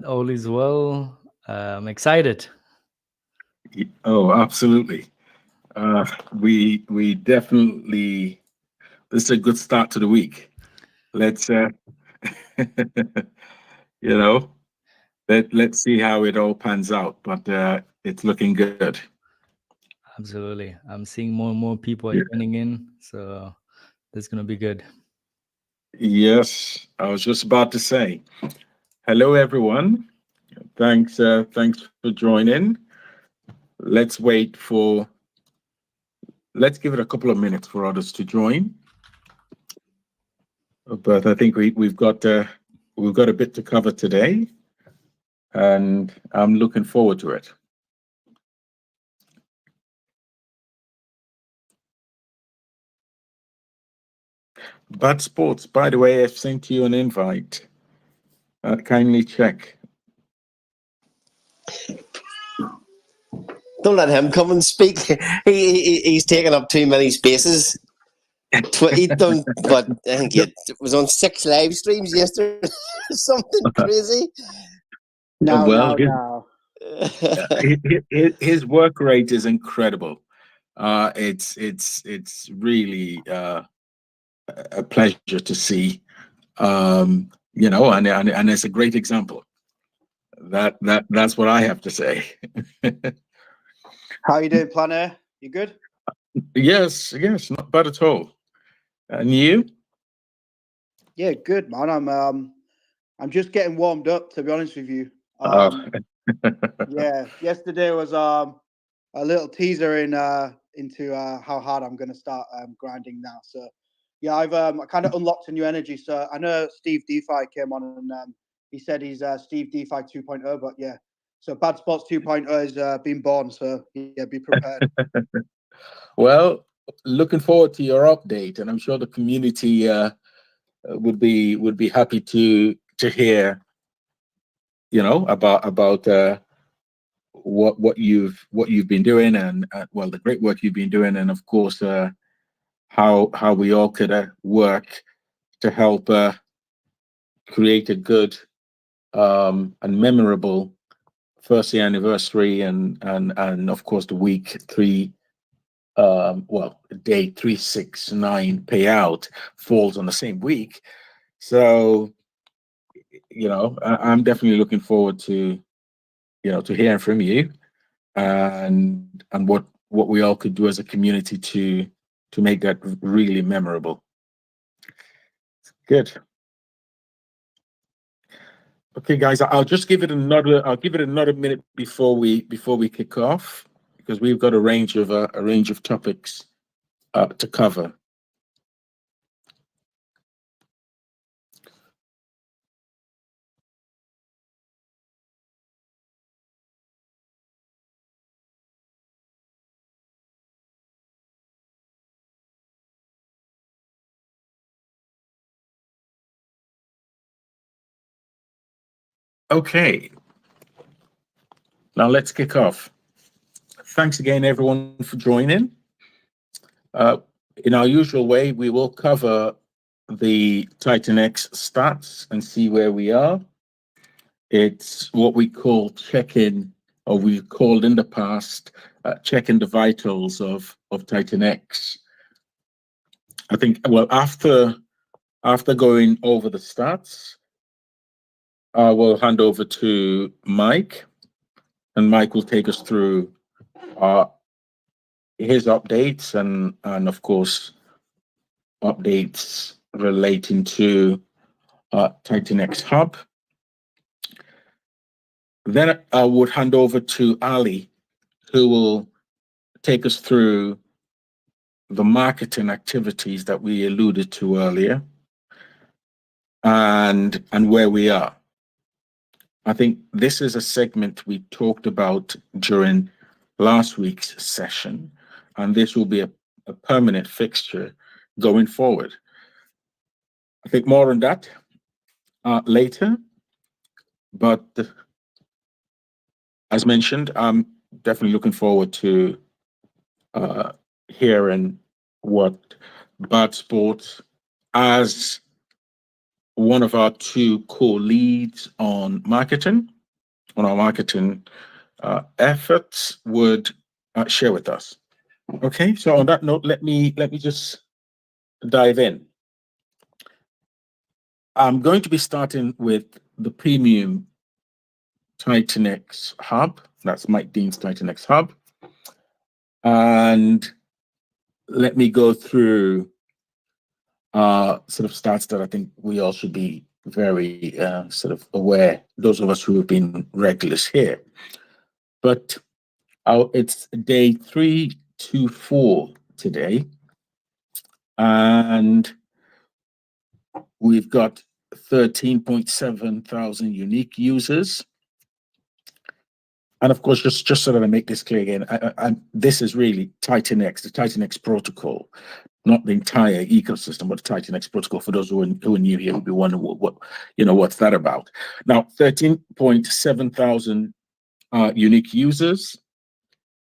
All is well. I'm excited. Oh, absolutely. We definitely. This is a good start to the week. Let's you know let's see how it all pans out. But it's looking good. Absolutely. I'm seeing more and more people are Yeah. joining in, so that's gonna be good. Yes, I was just about to say hello, everyone. Thanks for joining. Let's wait for. Let's give it a couple of minutes for others to join. But I think we've got a bit to cover today, and I'm looking forward to it. Bad Sports, by the way, I've sent you an invite. Kindly check. Don't let him come and speak. He's taking up too many spaces. He done, but I think it was on 6 live streams yesterday. Something crazy. Well, No. his work rate is incredible. It's really a pleasure to see. And it's a great example. That's what I have to say. How you doing, Planner? You good? Yes, not bad at all. And you? Yeah, good, man. I'm just getting warmed up, to be honest with you. Yeah, yesterday was a little teaser into how hard I'm going to start grinding now. So yeah, I've kind of unlocked a new energy. So I know Steve DeFi came on and he said he's Steve DeFi 2.0, but yeah. So Bad Sports 2.0 has been born. So yeah, be prepared. Well, looking forward to your update, and I'm sure the community would be happy to hear, about what you've been doing, and well, the great work you've been doing, and of course how we all could work to help create a good and memorable first year anniversary, and of course the week 3. Day 369 payout falls on the same week. So, I'm definitely looking forward to, to hearing from you, and what we all could do as a community to make that really memorable. Good. Okay, guys, I'll give it another minute before we kick off, because we've got a range of topics to cover. Okay, now let's kick off. Thanks again, everyone, for joining. In our usual way, we will cover the TitanX stats and see where we are. It's what we call check-in, or we've called in the past checking the vitals of TitanX. I think, well, after going over the stats, I will hand over to Mike, and Mike will take us through his updates and of course updates relating to TitanX Hub. Then I would hand over to Ali, who will take us through the marketing activities that we alluded to earlier, and where we are. I think this is a segment we talked about during last week's session, and this will be a permanent fixture going forward. I think more on that later, but as mentioned, I'm definitely looking forward to hearing what Bad Sports, as one of our 2 core leads on marketing, on our marketing efforts would share with us. Okay, so on that note, let me just dive in. I'm going to be starting with the premium TitanX hub. That's Mike Dean's TitanX hub. And let me go through sort of stats that I think we all should be very sort of aware, those of us who have been regulars here. But it's day 324 today. And we've got 13.7 thousand unique users. And of course, just so that I make this clear again, this is really TitanX, the TitanX protocol, not the entire ecosystem, but the TitanX protocol. For those who are new here, would be wondering what's that about. Now, 13.7 thousand unique users.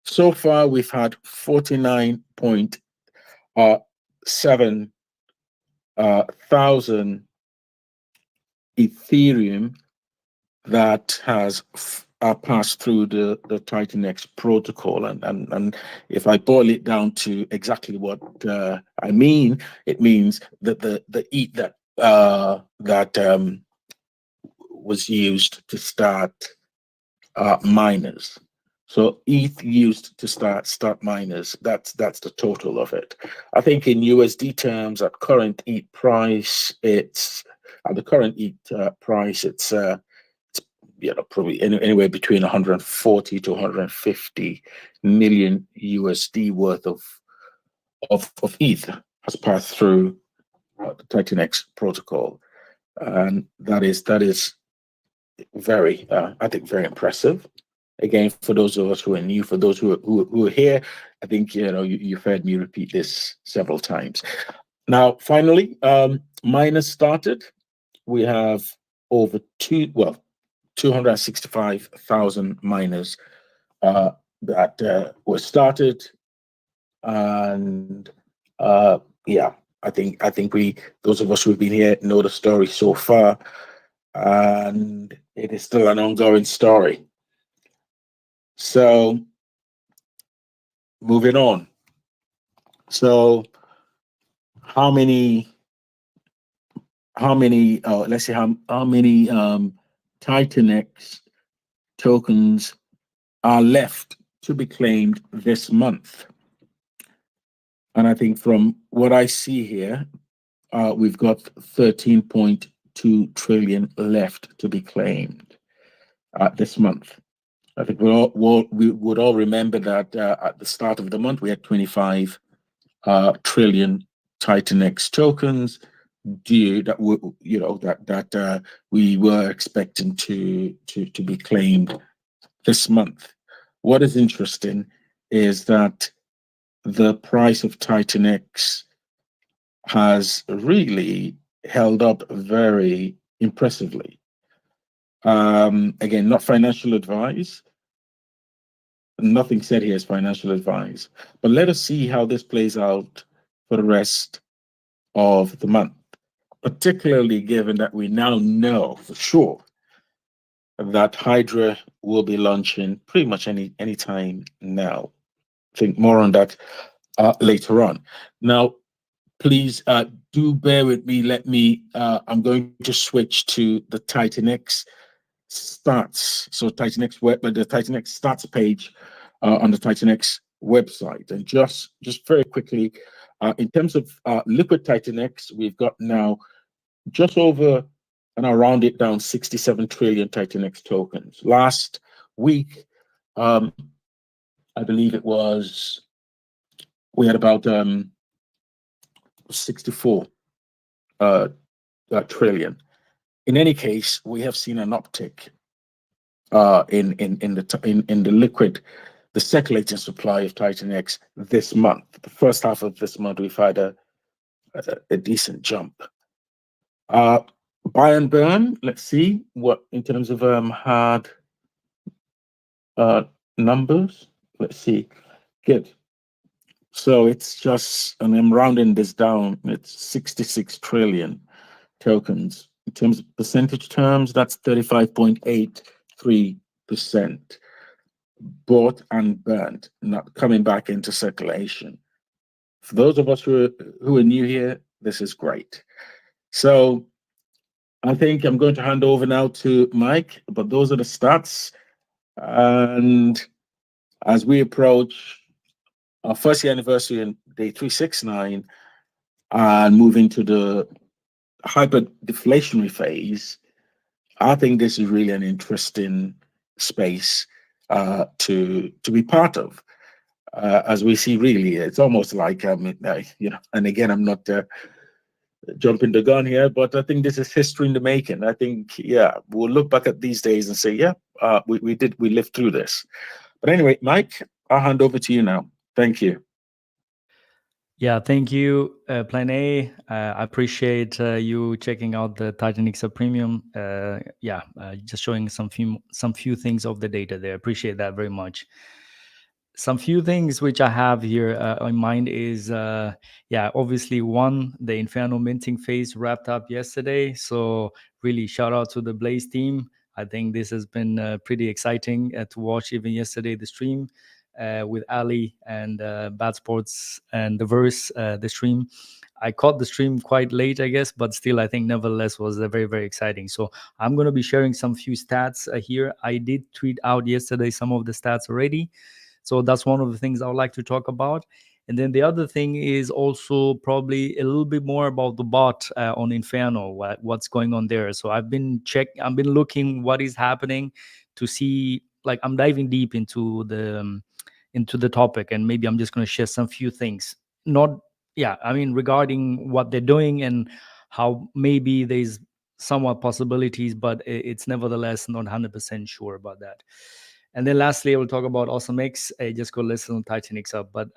So far, we've had 49.7 thousand Ethereum that has passed through the TitanX protocol, and if I boil it down to exactly what I mean, it means that the ETH that was used to start miners. So ETH used to start miners. That's the total of it. I think in USD terms, at current ETH price, it's probably anywhere between 140 to 150 million USD worth of ETH has passed through the TitanX protocol, and that is very, I think, very impressive. Again, for those of us who are new, for those who are here, I think you've heard me repeat this several times. Now, finally, miners started. We have over 265,000 miners that were started, and yeah, I think those of us who've been here know the story so far, and it is still an ongoing story. So, moving on. So, how many? Let's see how many TitanX tokens are left to be claimed this month. And I think from what I see here, we've got 13.2 trillion left to be claimed this month. I think we would all remember that at the start of the month, we had 25 trillion TitanX tokens due that we were expecting to be claimed this month. What is interesting is that the price of TitanX has really held up very impressively. Again, not financial advice. Nothing said here is financial advice, but let us see how this plays out for the rest of the month, particularly given that we now know for sure that Hydra will be launching pretty much any time now. Think more on that later on. Now, please do bear with me. I'm going to switch to the TitanX stats. So the TitanX stats page on the TitanX website. And just very quickly, in terms of liquid TitanX, we've got now just over, and I'll round it down, 67 trillion TitanX tokens. Last week, I believe it was, we had about 64 trillion. In any case, we have seen an uptick in the liquid, the circulating supply of TitanX this month. The first half of this month, we've had a decent jump. Buy and burn. Let's see what in terms of hard numbers. Let's see. Good. So it's just, and I'm rounding this down. It's 66 trillion tokens. In terms of percentage terms, that's 35.83%. bought and burnt, not coming back into circulation. For those of us who are new here, this is great. So I think I'm going to hand over now to Mike, but those are the stats. And as we approach our first year anniversary in day 369 and move into the hyper deflationary phase, I think this is really an interesting space to be part of. As we see, really, it's almost like you know. And again, I'm not jumping the gun here, but I think this is history in the making. I think, yeah, we'll look back at these days and say, yeah, we lived through this. But anyway, Mike, I'll hand over to you now. Thank you. Yeah, thank you, Plan A. I appreciate you checking out the TitanX Premium. Just showing some few things of the data there. Appreciate that very much. Some few things which I have here in mind is, obviously one, the Inferno minting phase wrapped up yesterday. So really shout out to the Blaze team. I think this has been pretty exciting to watch even yesterday, the stream. With Ali and Bad Sports and the Verse, the stream. I caught the stream quite late, I guess, but still, I think nevertheless was very, very exciting. So I'm going to be sharing some few stats here. I did tweet out yesterday some of the stats already. So that's one of the things I would like to talk about. And then the other thing is also probably a little bit more about the bot on Inferno, what's going on there. So I've been looking what is happening to see, like I'm diving deep into the topic, and maybe I'm just going to share some few things. Regarding what they're doing and how maybe there's somewhat possibilities, but it's nevertheless not 100% sure about that. And then lastly, I will talk about OpSec. Just go listen on TitanX up. But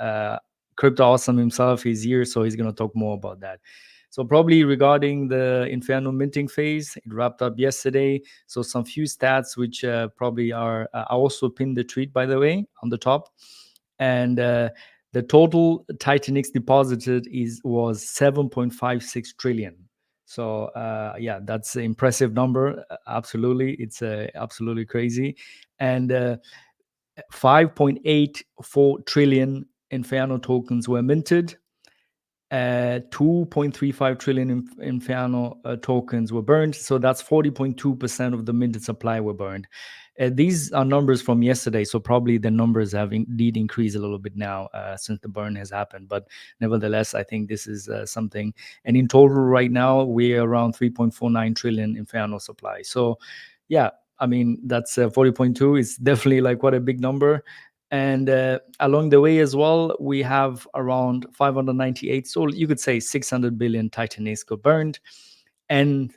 Crypto Awesome himself is here, so he's going to talk more about that. So probably regarding the Inferno minting phase, it wrapped up yesterday. So some few stats which probably are, I also pinned the tweet, by the way, on the top. And the total TitanX deposited was 7.56 trillion. So that's an impressive number. Absolutely, it's absolutely crazy. And 5.84 trillion Inferno tokens were minted. 2.35 trillion Inferno tokens were burned. So that's 40.2% of the minted supply were burned. These are numbers from yesterday, so probably the numbers have indeed increased a little bit now since the burn has happened. But nevertheless, I think this is something. And in total right now, we're around 3.49 trillion Inferno supply. So yeah, I mean, that's 40.2 is definitely like quite a big number. And along the way as well, we have around 598. So you could say 600 billion TitanX got burned. And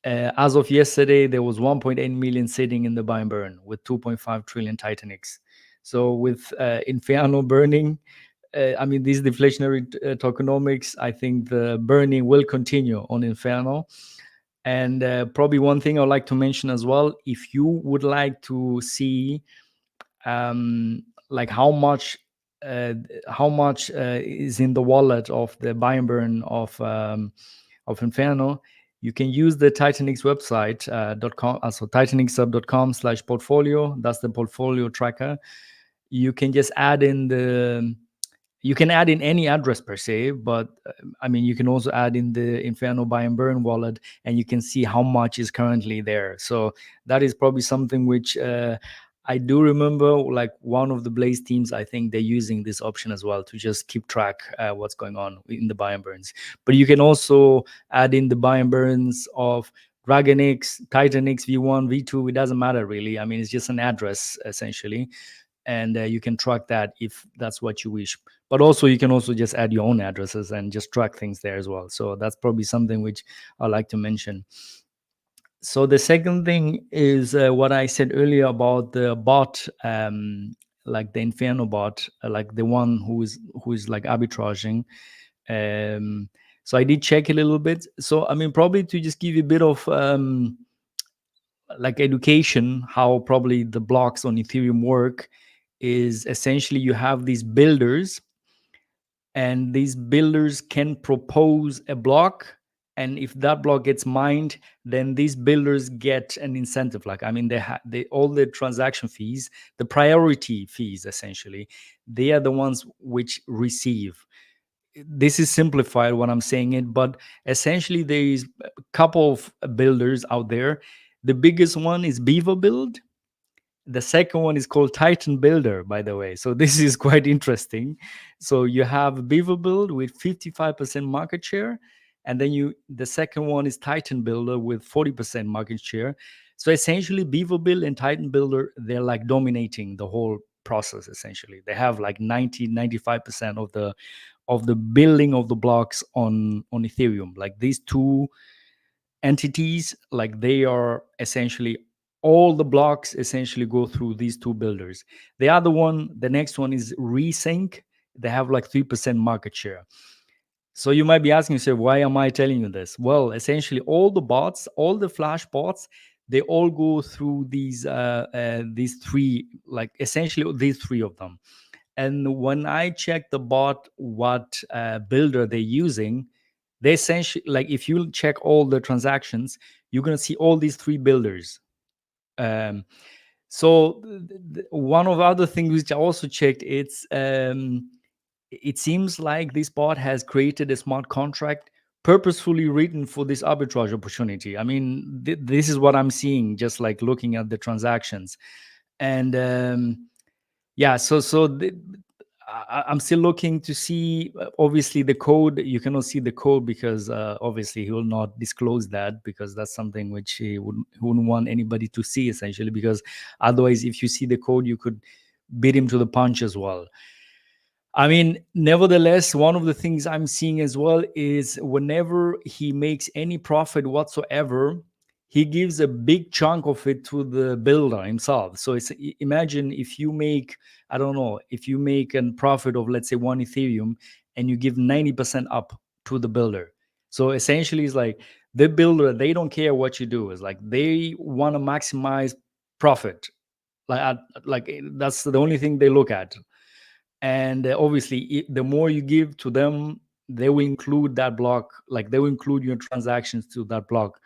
as of yesterday, there was 1.8 million sitting in the buy and burn with 2.5 trillion TitanX. So with Inferno burning, these deflationary tokenomics, I think the burning will continue on Inferno. And probably one thing I'd like to mention as well, if you would like to see like how much is in the wallet of the buy and burn of Inferno, you can use the TitanX website .com, also titanxsub.com/portfolio. That's the portfolio tracker. You can just add in you can add in any address per se, but you can also add in the Inferno buy and burn wallet, and you can see how much is currently there. So that is probably something which I do remember, like one of the Blaze teams, I think they're using this option as well to just keep track what's going on in the buy and burns. But you can also add in the buy and burns of DragonX, TitanX, V1, V2. It doesn't matter really. I mean, it's just an address essentially. And you can track that if that's what you wish. But also you can also just add your own addresses and just track things there as well. So that's probably something which I like to mention. So the second thing is what I said earlier about the bot, like the Inferno bot, like the one who is like arbitraging. So I did check a little bit. So probably to just give you a bit of like education, how probably the blocks on Ethereum work is essentially you have these builders, and these builders can propose a block, and if that block gets mined, then these builders get an incentive. Like, I mean, they all the transaction fees, the priority fees, essentially, they are the ones which receive. This is simplified when I'm saying it, but essentially there is a couple of builders out there. The biggest one is Beaver Build. The second one is called Titan Builder, by the way. So this is quite interesting. So you have Beaver Build with 55% market share, and then the second one is Titan Builder with 40% market share. So essentially, Beaver Build and Titan Builder, they're like dominating the whole process. Essentially, they have like 95% of the building of the blocks on Ethereum. Like these two entities, like they are essentially, all the blocks essentially go through these two builders. The next one is Resync. They have like 3% market share. So you might be asking yourself, why am I telling you this? Well, essentially all the bots, all the flash bots, they all go through these three, like essentially these three of them. And when I check the bot, what builder they're using, they essentially, like if you check all the transactions, you're going to see all these three builders. So one of the other things which I also checked, it seems like this bot has created a smart contract purposefully written for this arbitrage opportunity. I mean, this is what I'm seeing, just like looking at the transactions. And yeah, I'm still looking to see, obviously, the code. You cannot see the code because obviously he will not disclose that, because that's something which he wouldn't want anybody to see, essentially, because otherwise, if you see the code, you could beat him to the punch as well. I mean, nevertheless, one of the things I'm seeing as well is whenever he makes any profit whatsoever, he gives a big chunk of it to the builder himself. So imagine if you make, I don't know, if you make a profit of, let's say, 1 Ethereum, and you give 90% up to the builder. So essentially, it's like the builder, they don't care what you do. It's like they want to maximize profit. Like that's the only thing they look at. And obviously, the more you give to them, they will include that block, like they will include your transactions to that block.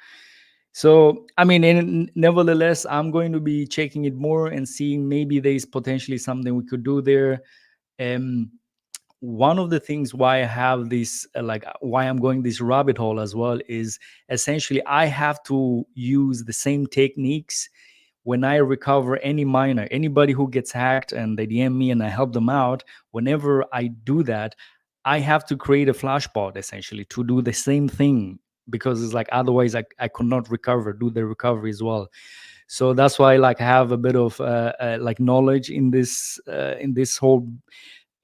So I mean, nevertheless, I'm going to be checking it more and seeing maybe there's potentially something we could do there. One of the things why I have this, why I'm going this rabbit hole as well, is essentially I have to use the same techniques when I recover any miner, anybody who gets hacked and they DM me and I help them out. Whenever I do that, I have to create a flash bot essentially to do the same thing, because it's like otherwise I could not do the recovery as well. So that's why I have a bit of like knowledge in this whole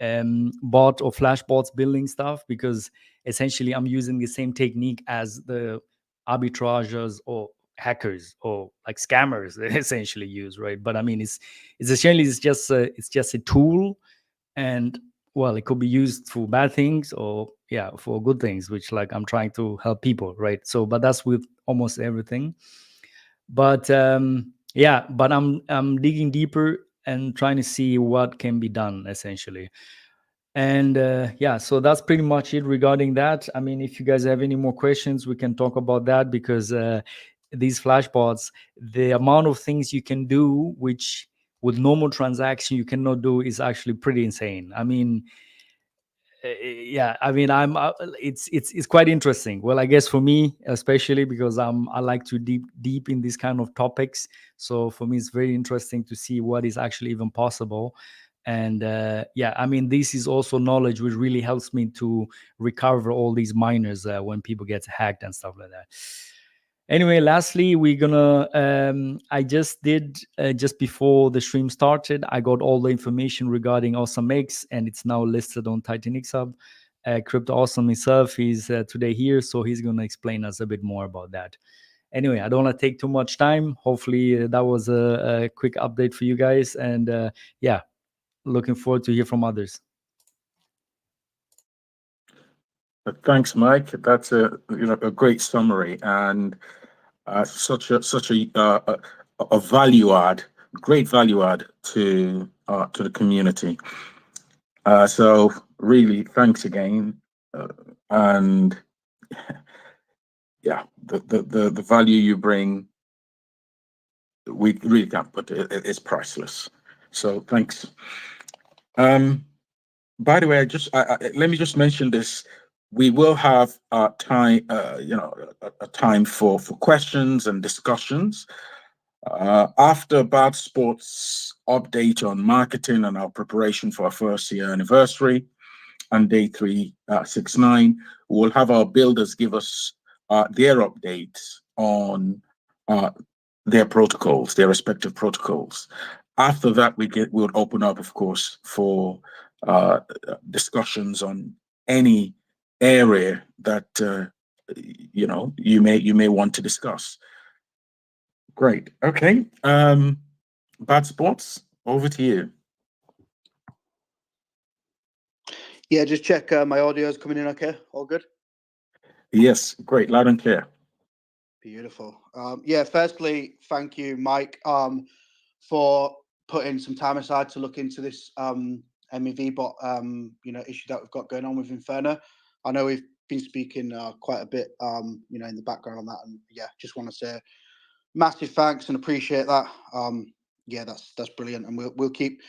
bot or flash bots building stuff, because essentially I'm using the same technique as the arbitragers or hackers or like scammers they essentially use, right? But I mean, it's essentially it's just a tool, and well, it could be used for bad things or for good things, which like I'm trying to help people, right? So but that's with almost everything. But but I'm digging deeper and trying to see what can be done essentially. And so that's pretty much it regarding that. I mean, if you guys have any more questions, we can talk about that, because these flashbots, the amount of things you can do, which with normal transaction you cannot do, is actually pretty insane. I mean, I mean, it's quite interesting. Well, I guess for me, especially because I like to deep in these kind of topics. So for me, it's very interesting to see what is actually even possible. And I mean, this is also knowledge which really helps me to recover all these miners when people get hacked and stuff like that. Anyway, lastly, we're gonna I just did just before the stream started, I got all the information regarding AwesomeX, and it's now listed on TitanX Hub. Crypto Awesome himself is today here, so he's gonna explain us a bit more about that. Anyway, I don't want to take too much time. Hopefully that was a quick update for you guys, and looking forward to hear from others. Thanks, Mike. That's a great summary, and such a value add, great value add to the community. So really, thanks again. And yeah, the value you bring, we really can't put it. It's priceless. So thanks. By the way, let me just mention this. We will have time, a time for questions and discussions after Bad Sports update on marketing and our preparation for our first year anniversary and day 369. We'll have our builders give us their updates on their protocols, their respective protocols. After that, we'll open up, of course, for discussions on any area that you may want to discuss. Great. Okay. Bad Sports, over to you. Yeah, just check my audio is coming in okay. All good? Yes, great. Loud and clear. Beautiful. Yeah, firstly, thank you, Mike, for putting some time aside to look into this MEV bot issue that we've got going on with Inferno. I know we've been speaking quite a bit in the background on that, and yeah, just want to say massive thanks and appreciate that. Yeah, that's brilliant, and we'll keep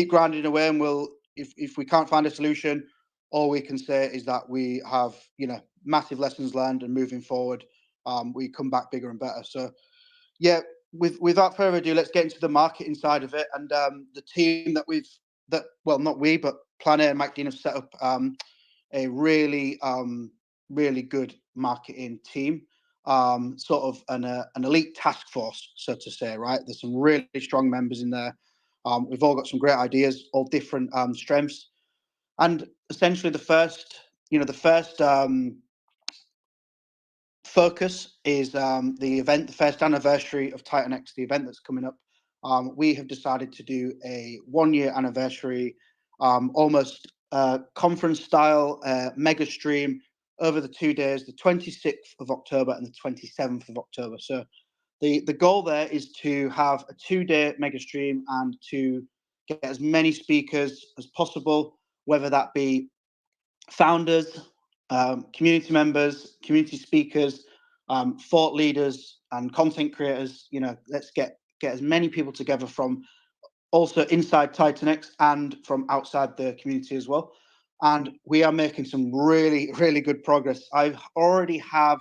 grinding away, and if we can't find a solution, all we can say is that we have massive lessons learned, and moving forward, we come back bigger and better. So yeah, without further ado, let's get into the marketing side of it, and the team not we, but Plan A and Mike Dean have set up a really good marketing team, sort of an elite task force, so to say, right? There's some really strong members in there. We've all got some great ideas, all different strengths, and essentially the first focus is the event, the first anniversary of TitanX, the event that's coming up. We have decided to do a 1-year anniversary, almost conference style mega stream over the 2 days, the 26th of October and the 27th of October. So the goal there is to have a 2-day mega stream and to get as many speakers as possible, whether that be founders, community members, community speakers, thought leaders, and content creators. Let's get as many people together from also inside TitanX and from outside the community as well. And we are making some really, really good progress. I already have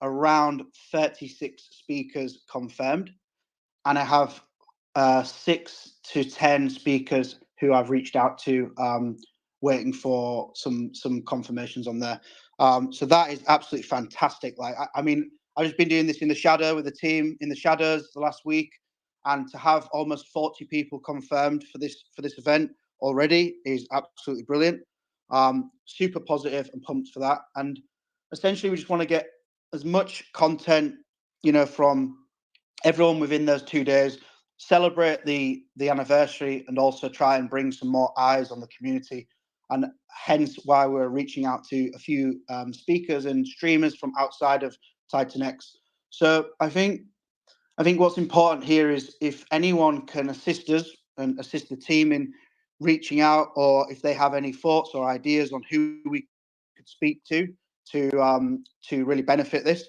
around 36 speakers confirmed, and I have 6 to 10 speakers who I've reached out to, waiting for some confirmations on there. So that is absolutely fantastic. Like, I mean, I've just been doing this in the shadow with the team in the shadows the last week, and to have almost 40 people confirmed for this event already is absolutely brilliant. Super positive and pumped for that. And essentially, we just want to get as much content, from everyone within those 2 days, celebrate the anniversary, and also try and bring some more eyes on the community. And hence why we're reaching out to a few speakers and streamers from outside of TitanX. So I think what's important here is if anyone can assist us and assist the team in reaching out, or if they have any thoughts or ideas on who we could speak to really benefit this,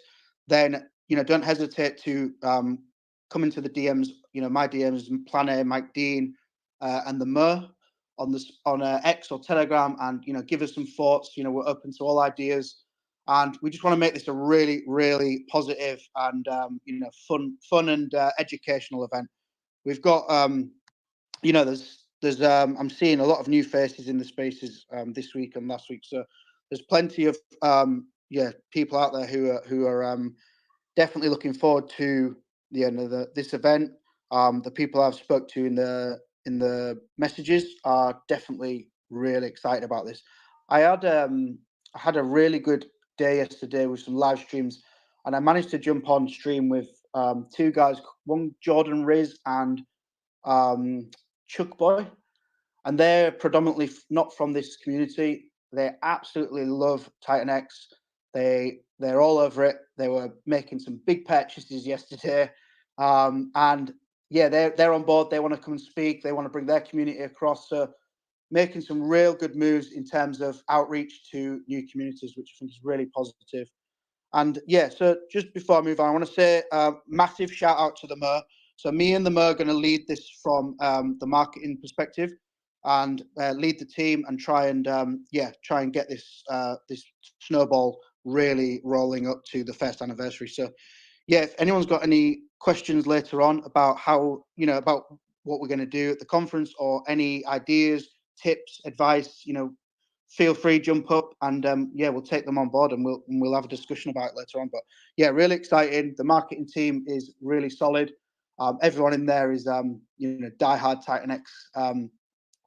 then don't hesitate to come into the DMs. My DMs, Plan A, Mike Dean, and the Mer on X or Telegram, and give us some thoughts. We're open to all ideas, and we just want to make this a really, really positive and fun and educational event. We've got there's I'm seeing a lot of new faces in the spaces this week and last week, so there's plenty of people out there who are definitely looking forward to the end of this event. The people I've spoke to in the messages are definitely really excited about this. I had a really good day yesterday with some live streams, and I managed to jump on stream with 2 guys, one Jordan Riz and Chuck Boy, and they're predominantly not from this community. They absolutely love TitanX. They're all over it. They were making some big purchases yesterday, and yeah, they're on board. They want to come and speak. They want to bring their community across. So making some real good moves in terms of outreach to new communities, which I think is really positive. And yeah, so just before I move on, I want to say massive shout out to the Mer. So me and the Mer are going to lead this from the marketing perspective, and lead the team and try and get this this snowball really rolling up to the first anniversary. So yeah, if anyone's got any questions later on about how, about what we're going to do at the conference, or any ideas, tips, advice, feel free, jump up, and we'll take them on board, and we'll have a discussion about it later on. But yeah, really exciting. The marketing team is really solid. Everyone in there is diehard TitanX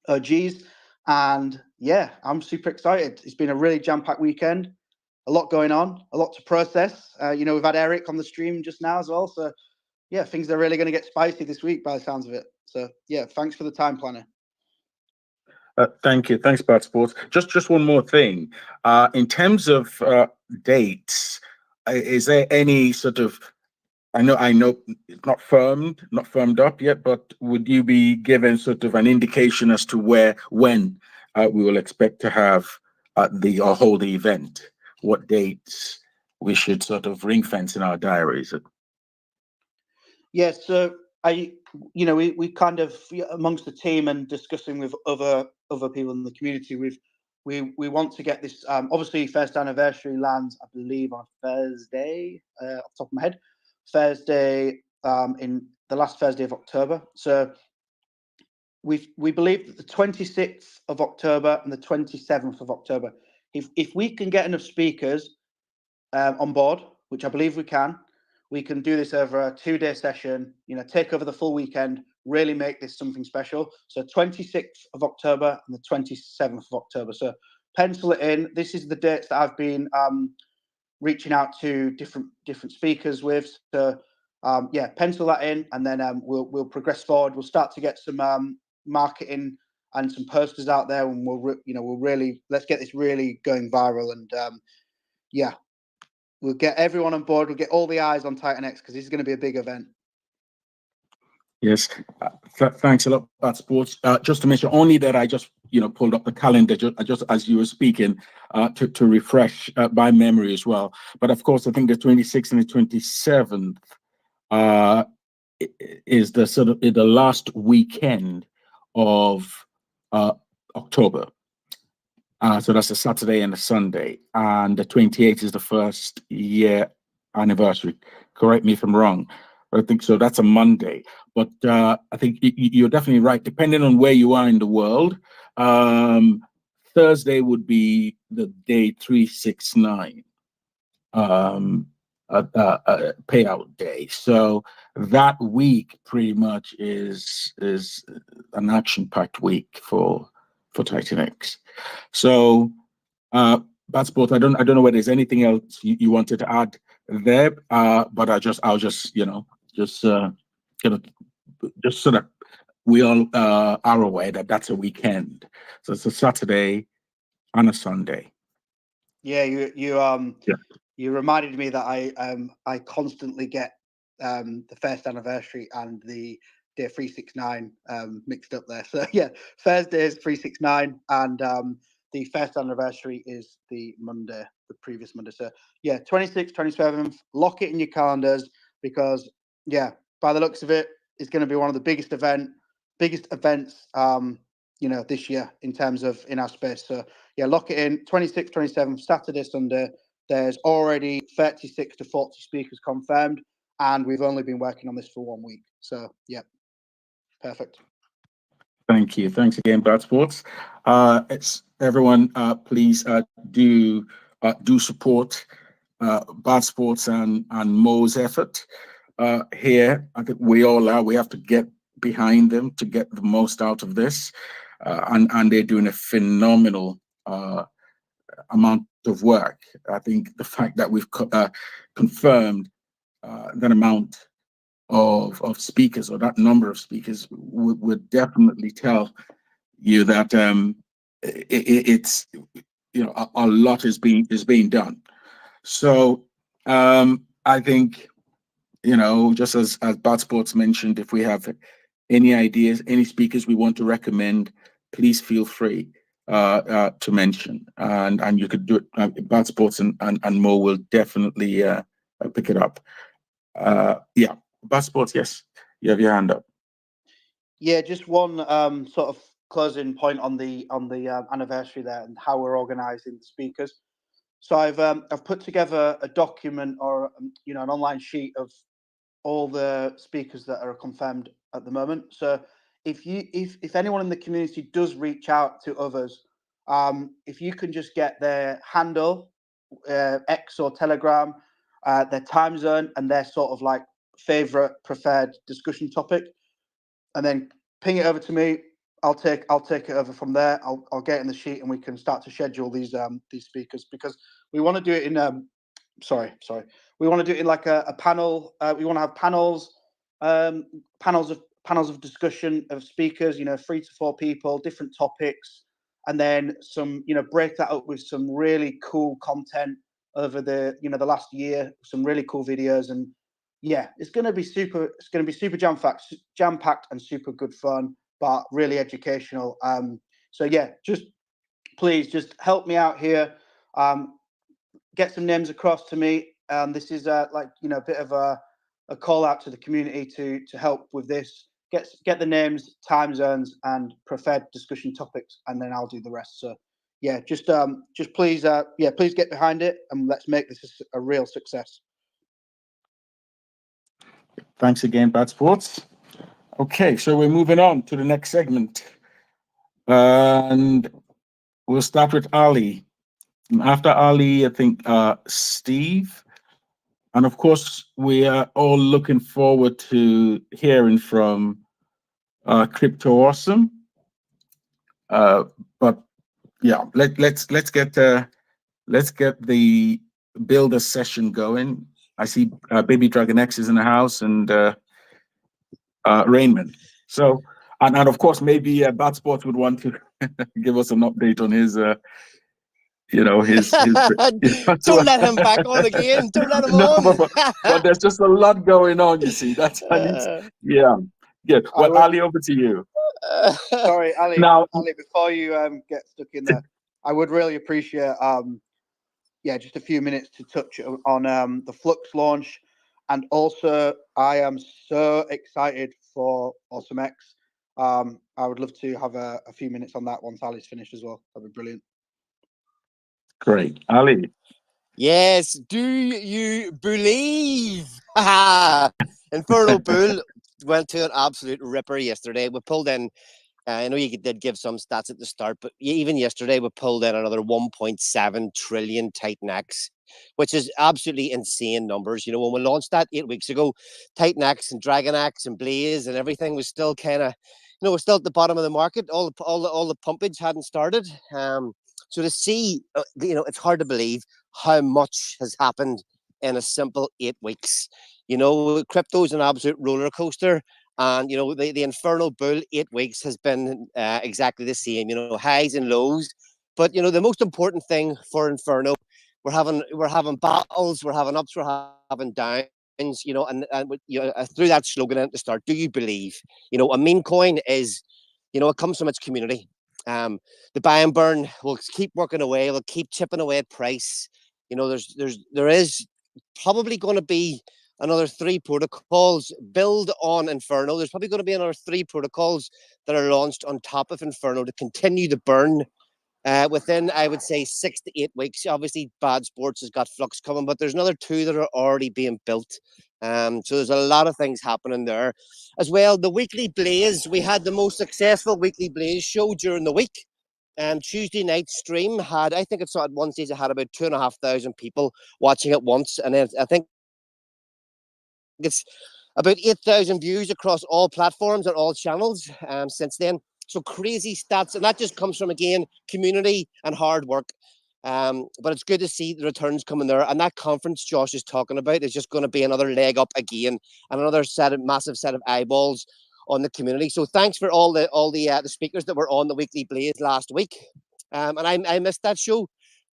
OGs, and yeah, I'm super excited. It's been a really jam-packed weekend. A lot going on, a lot to process. We've had Eric on the stream just now as well. So yeah, things are really going to get spicy this week by the sounds of it. So yeah, thanks for the time, Planner. Thank you. Thanks, Bad Sports. Just one more thing. In terms of dates, is there any sort of, I know it's not firmed up yet, but would you be given sort of an indication as to when we will expect to have or hold the event? What dates we should sort of ring fence in our diaries? Yes, so we kind of, amongst the team and discussing with other people in the community, we want to get this. Obviously, first anniversary lands, I believe, on a Thursday, off the top of my head, Thursday, in the last Thursday of October. So we believe that the 26th of October and the 27th of October, if we can get enough speakers on board, which I believe we can do this over a 2-day session, take over the full weekend, really make this something special. So 26th of October and the 27th of October. So pencil it in. This is the dates that I've been reaching out to different speakers with. So pencil that in, and then we'll progress forward. We'll start to get some marketing and some posters out there, and let's get this really going viral. And we'll get everyone on board. We'll get all the eyes on TitanX, because this is going to be a big event. Yes, thanks a lot, Bad Sports. Just to mention only that I just pulled up the calendar just as you were speaking to refresh my memory as well. But of course, I think the 26th and the 27th is the sort of the last weekend of October. So that's a Saturday and a Sunday, and the 28th is the first year anniversary. Correct me if I'm wrong. I think so. That's a Monday, but I think you're definitely right. Depending on where you are in the world, Thursday would be the day 369 payout day. So that week pretty much is an action-packed week for TitanX. So, Bad Sport, I don't know whether there's anything else you wanted to add there, but I'll just just so that we all are aware that that's a weekend. So it's a Saturday and a Sunday. Yeah, you reminded me that I constantly get the first anniversary and the day 369 mixed up there. So yeah, Thursday is 369, and the first anniversary is the previous Monday. So yeah, 26th, 27th, lock it in your calendars, because yeah, by the looks of it, it's going to be one of the biggest events this year in terms of in our space. So yeah, lock it in. 26th, 27th, Saturday, Sunday. There's already 36 to 40 speakers confirmed, and we've only been working on this for 1 week. So yeah, perfect. Thank you. Thanks again, Bad Sports. It's everyone. Please do support Bad Sports and Mo's effort here. I think we all are. We have to get behind them to get the most out of this, and they're doing a phenomenal amount of work. I think the fact that we've confirmed that amount of speakers, or that number of speakers, would definitely tell you that it's a lot is being done. So I think just as Bad Sports mentioned, if we have any ideas, any speakers we want to recommend, please feel free. to mention, and you could do it. Bad Sports and Mo will definitely pick it up. Yeah, Bad Sports, yes, you have your hand up. Yeah, just one sort of closing point on the anniversary there and how we're organising the speakers. So I've put together a document or an online sheet of all the speakers that are confirmed at the moment. So if anyone in the community does reach out to others, if you can just get their handle, X or Telegram, their time zone, and their sort of like favorite preferred discussion topic, and then ping it over to me. I'll take it over from there. I'll get in the sheet and we can start to schedule these speakers, because we want to do it in we want to do it in like a panel. We want to have panels of discussion of speakers, 3 to 4 people, different topics, and then some, break that up with some really cool content over the last year, some really cool videos. And yeah, it's going to be super jam-packed and super good fun, but really educational. So yeah, please just help me out here. Get some names across to me. This is a bit of a call out to the community to help with this. Get the names, time zones, and preferred discussion topics, and then I'll do the rest. So yeah, just please please get behind it, and let's make this a real success. Thanks again, Bad Sports. Okay, so we're moving on to the next segment, and we'll start with Ali. After Ali, I think Steve, and of course we are all looking forward to hearing from Crypto Awesome. But yeah, let's get the builder session going. I see Baby DragonX is in the house, and Raymond. So, and of course, maybe Bad Sports would want to give us an update on his, his Don't let him back on again. Don't let him no, on. but there's just a lot going on, you see. That's yeah. Well, Ali, over to you. Sorry, Ali. Now, Ali, before you get stuck in there, I would really appreciate just a few minutes to touch on the Flux launch. And also, I am so excited for AwesomeX. I would love to have a few minutes on that once Ali's finished as well. That'd be brilliant. Great. Ali. Yes. Do you believe? Inferno Bull went to an absolute ripper yesterday. We pulled in, I know you did give some stats at the start, but even yesterday we pulled in another 1.7 trillion TitanX, which is absolutely insane numbers. When we launched that 8 weeks ago, TitanX and DragonX and Blaze and everything was still kind of, we're still at the bottom of the market. All the pumpage hadn't started. So to see, it's hard to believe how much has happened in a simple 8 weeks. Crypto's an absolute roller coaster. And, the Inferno Bull 8 weeks has been exactly the same, highs and lows. But, the most important thing for Inferno, we're having battles, we're having ups, we're having downs, and through that slogan at the start, do you believe? A meme coin is, it comes from its community. The buy and burn will keep working away, will keep chipping away at price. There is probably going to be another 3 protocols build on Inferno. There's probably going to be another 3 protocols that are launched on top of Inferno to continue the burn within, I would say, 6 to 8 weeks. Obviously, Bad Sports has got Flux coming, but there's another 2 that are already being built. So there's a lot of things happening there as well. The weekly Blaze, we had the most successful weekly Blaze show during the week. Tuesday night stream had, I think it's at one stage, it had about 2,500 people watching at once, and then I think it's about 8,000 views across all platforms and all channels since then. So crazy stats, and that just comes from, again, community and hard work. But it's good to see the returns coming there, and that conference Josh is talking about is just going to be another leg up again, and another massive set of eyeballs on the community. So thanks for all the speakers that were on the weekly Blaze last week. And I missed that show.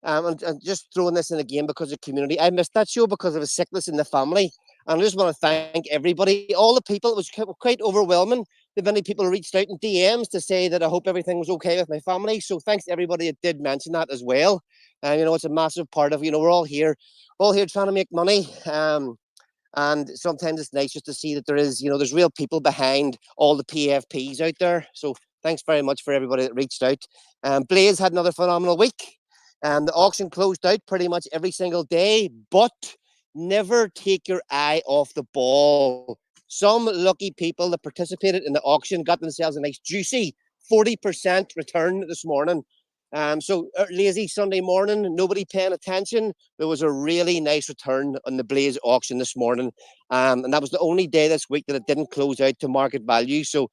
And just throwing this in again because of community. I missed that show because of a sickness in the family. And I just want to thank everybody, all the people. It was quite overwhelming that many people reached out in DMs to say that I hope everything was okay with my family. So thanks to everybody that did mention that as well. And you know, it's a massive part of, you know, we're all here trying to make money. And sometimes it's nice just to see that there is, you know, there's real people behind all the PFPs out there. So thanks very much for everybody that reached out. Blaze had another phenomenal week. The auction closed out pretty much every single day, but never take your eye off the ball. Some lucky people that participated in the auction got themselves a nice juicy 40% return this morning. So lazy Sunday morning, nobody paying attention. There was a really nice return on the Blaze auction this morning. And that was the only day this week that it didn't close out to market value. So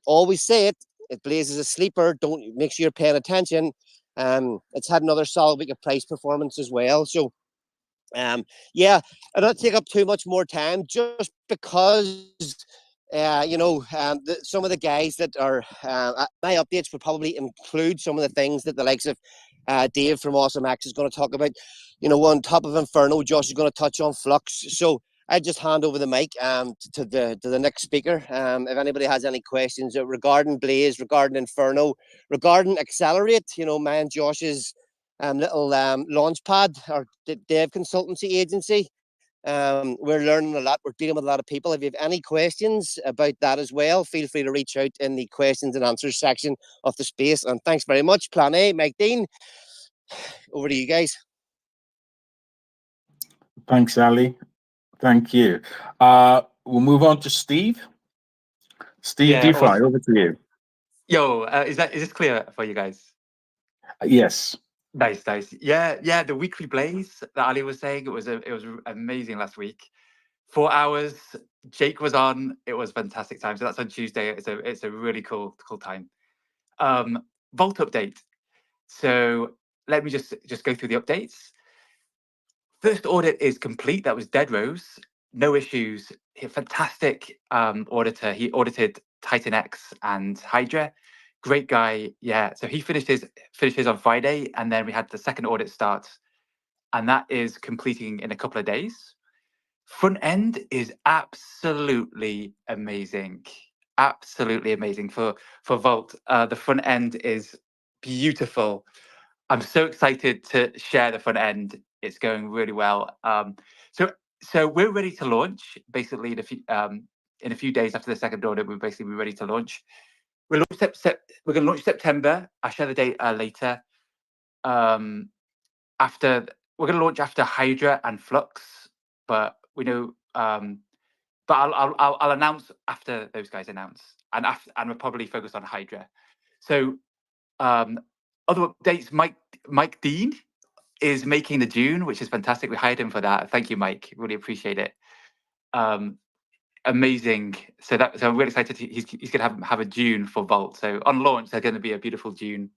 always say it, if Blaze is a sleeper, don't make sure you're paying attention. It's had another solid week of price performance as well. So yeah, I don't take up too much more time just because you know, some of the guys that are my updates will probably include some of the things that the likes of Dave from AwesomeX is going to talk about. You know, on top of Inferno, Josh is going to touch on Flux. So I just hand over the mic to the next speaker. If anybody has any questions regarding Blaze, regarding Inferno, regarding Accelerate, you know, my and Josh's little launch pad or dev consultancy agency. We're learning a lot. We're dealing with a lot of people. If you have any questions about that as well, feel free to reach out in the questions and answers section of the space. And thanks very much, Plan A, Mike Dean. Over to you guys. Thanks, Ali. Thank you. We'll move on to Steve. Steve DeFi, awesome. over to you. Yo, is this clear for you guys? Yes. Nice. Yeah. The weekly Blaze that Ali was saying, it was amazing last week. 4 hours. Jake was on. It was fantastic time. So that's on Tuesday. It's a really cool time. Vault update. So let me just go through the updates. First audit is complete. That was Dead Rose. No issues. Fantastic auditor. He audited TitanX and Hydra. Great guy. Yeah. So he finished his on Friday, and then we had the second audit start, and that is completing in a couple of days. Front end is absolutely amazing. Absolutely amazing for Vault. The front end is beautiful. I'm so excited to share the front end. It's going really well. So we're ready to launch. Basically, in a few days after the second audit, we're basically ready to launch. We're going to launch September. I'll share the date later. We're going to launch after Hydra and Flux, but we know. But I'll announce after those guys announce, and we'll probably focus on Hydra. So other updates. Mike Dean is making the Dune, which is fantastic. We hired him for that. Thank you, Mike. Really appreciate it. Amazing. So I'm really excited. He's going to have a Dune for Vault. So on launch, there's going to be a beautiful Dune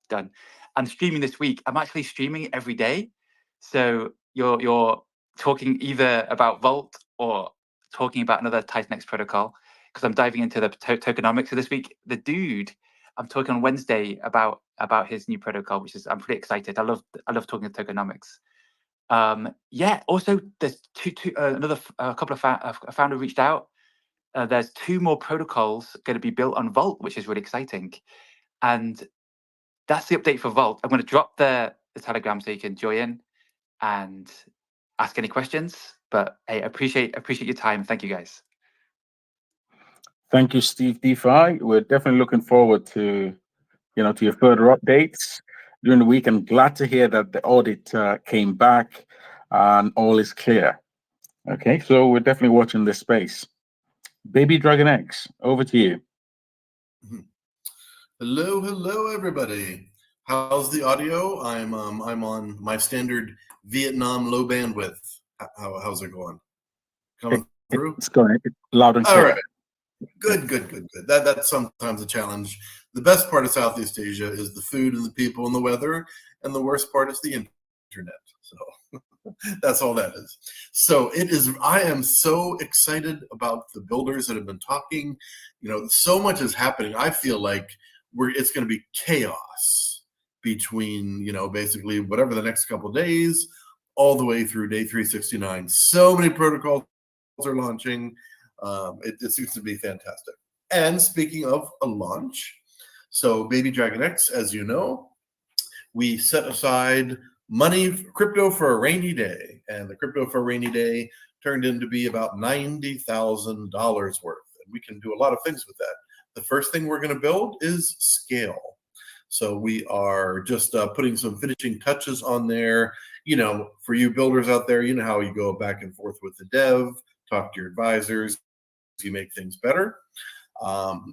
done. And streaming this week, I'm actually streaming every day. So you're talking either about Vault or talking about another TitanX protocol, because I'm diving into the tokenomics. So this week, the dude, I'm talking on Wednesday about his new protocol, which is, I'm pretty excited. I love talking tokenomics. Yeah. Also, there's a couple of a founder reached out. There's 2 more protocols going to be built on Vault, which is really exciting. And that's the update for Vault. I'm going to drop the Telegram so you can join and ask any questions. But hey, appreciate your time. Thank you, guys. Thank you, Steve DeFi. We're definitely looking forward to your further updates during the week. I'm glad to hear that the audit came back and all is clear. Okay, so we're definitely watching this space. Baby DragonX, over to you. Hello, everybody. How's the audio? I'm on my standard Vietnam low bandwidth. How's it going? Coming through? It's going loud and clear. All right. Good. That's sometimes a challenge. The best part of Southeast Asia is the food and the people and the weather, and the worst part is the internet. So that's all that is. So I am so excited about the builders that have been talking. So much is happening. I feel like it's going to be chaos between, basically whatever the next couple of days, all the way through day 369. So many protocols are launching. It seems to be fantastic. And speaking of a launch, so baby DragonX, as you know, we set aside money, crypto for a rainy day, and the crypto for a rainy day turned into be about $90,000 worth. And we can do a lot of things with that. The first thing we're going to build is scale. So we are just putting some finishing touches on there. You know, for you builders out there, you know how you go back and forth with the dev, talk to your advisors, you make things better.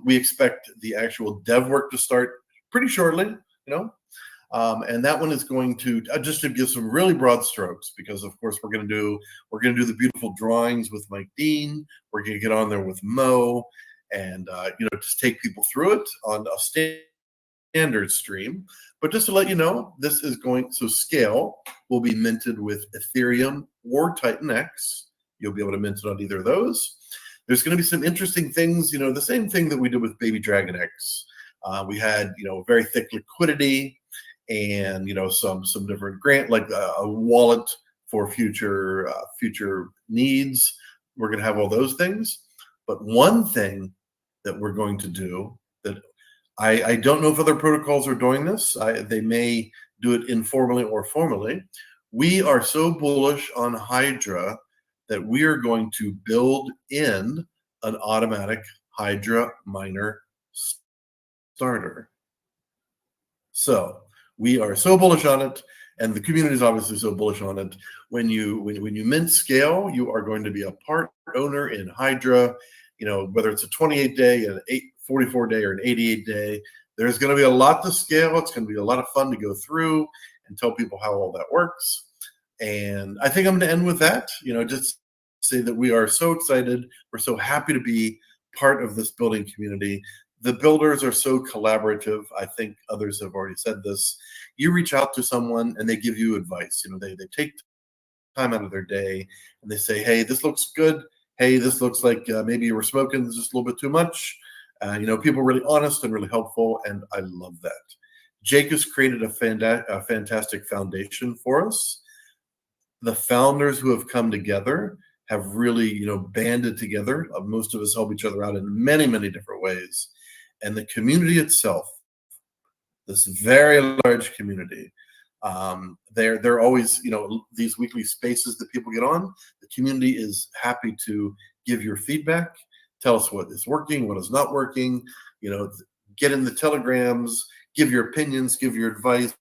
We expect the actual dev work to start pretty shortly, you know, and that one is going to just to give some really broad strokes, because of course we're going to do the beautiful drawings with Mike Dean. We're going to get on there with Mo, and you know, just take people through it on a standard stream. But just to let you know, this is going, so scale will be minted with Ethereum or TitanX. You'll be able to mint it on either of those. There's going to be some interesting things, you know, the same thing that we did with baby DragonX. We had, you know, very thick liquidity, and, you know, some different grant, like a wallet for future needs. We're going to have all those things. But one thing that we're going to do that I don't know if other protocols are doing this. They may do it informally or formally. We are so bullish on Hydra that we are going to build in an automatic Hydra miner starter. So we are so bullish on it, and the community is obviously so bullish on it. When you mint scale, you are going to be a part owner in Hydra. You know, whether it's a 28-day, an 44-day, or an 88-day, there's going to be a lot to scale. It's going to be a lot of fun to go through and tell people how all that works. And I think I'm going to end with that. You know, just say that we are so excited. We're so happy to be part of this building community. The builders are so collaborative. I think others have already said this. You reach out to someone and they give you advice. You know, they take time out of their day and they say, hey, this looks good. Hey, this looks like maybe you were smoking just a little bit too much. You know, people are really honest and really helpful, and I love that. Jake has created a fantastic foundation for us. The founders who have come together have really, you know, banded together. Most of us help each other out in many, many different ways. And the community itself, this very large community, they're always, you know, these weekly spaces that people get on. The community is happy to give your feedback, tell us what is working, what is not working, you know, get in the telegrams, give your opinions, give your advice,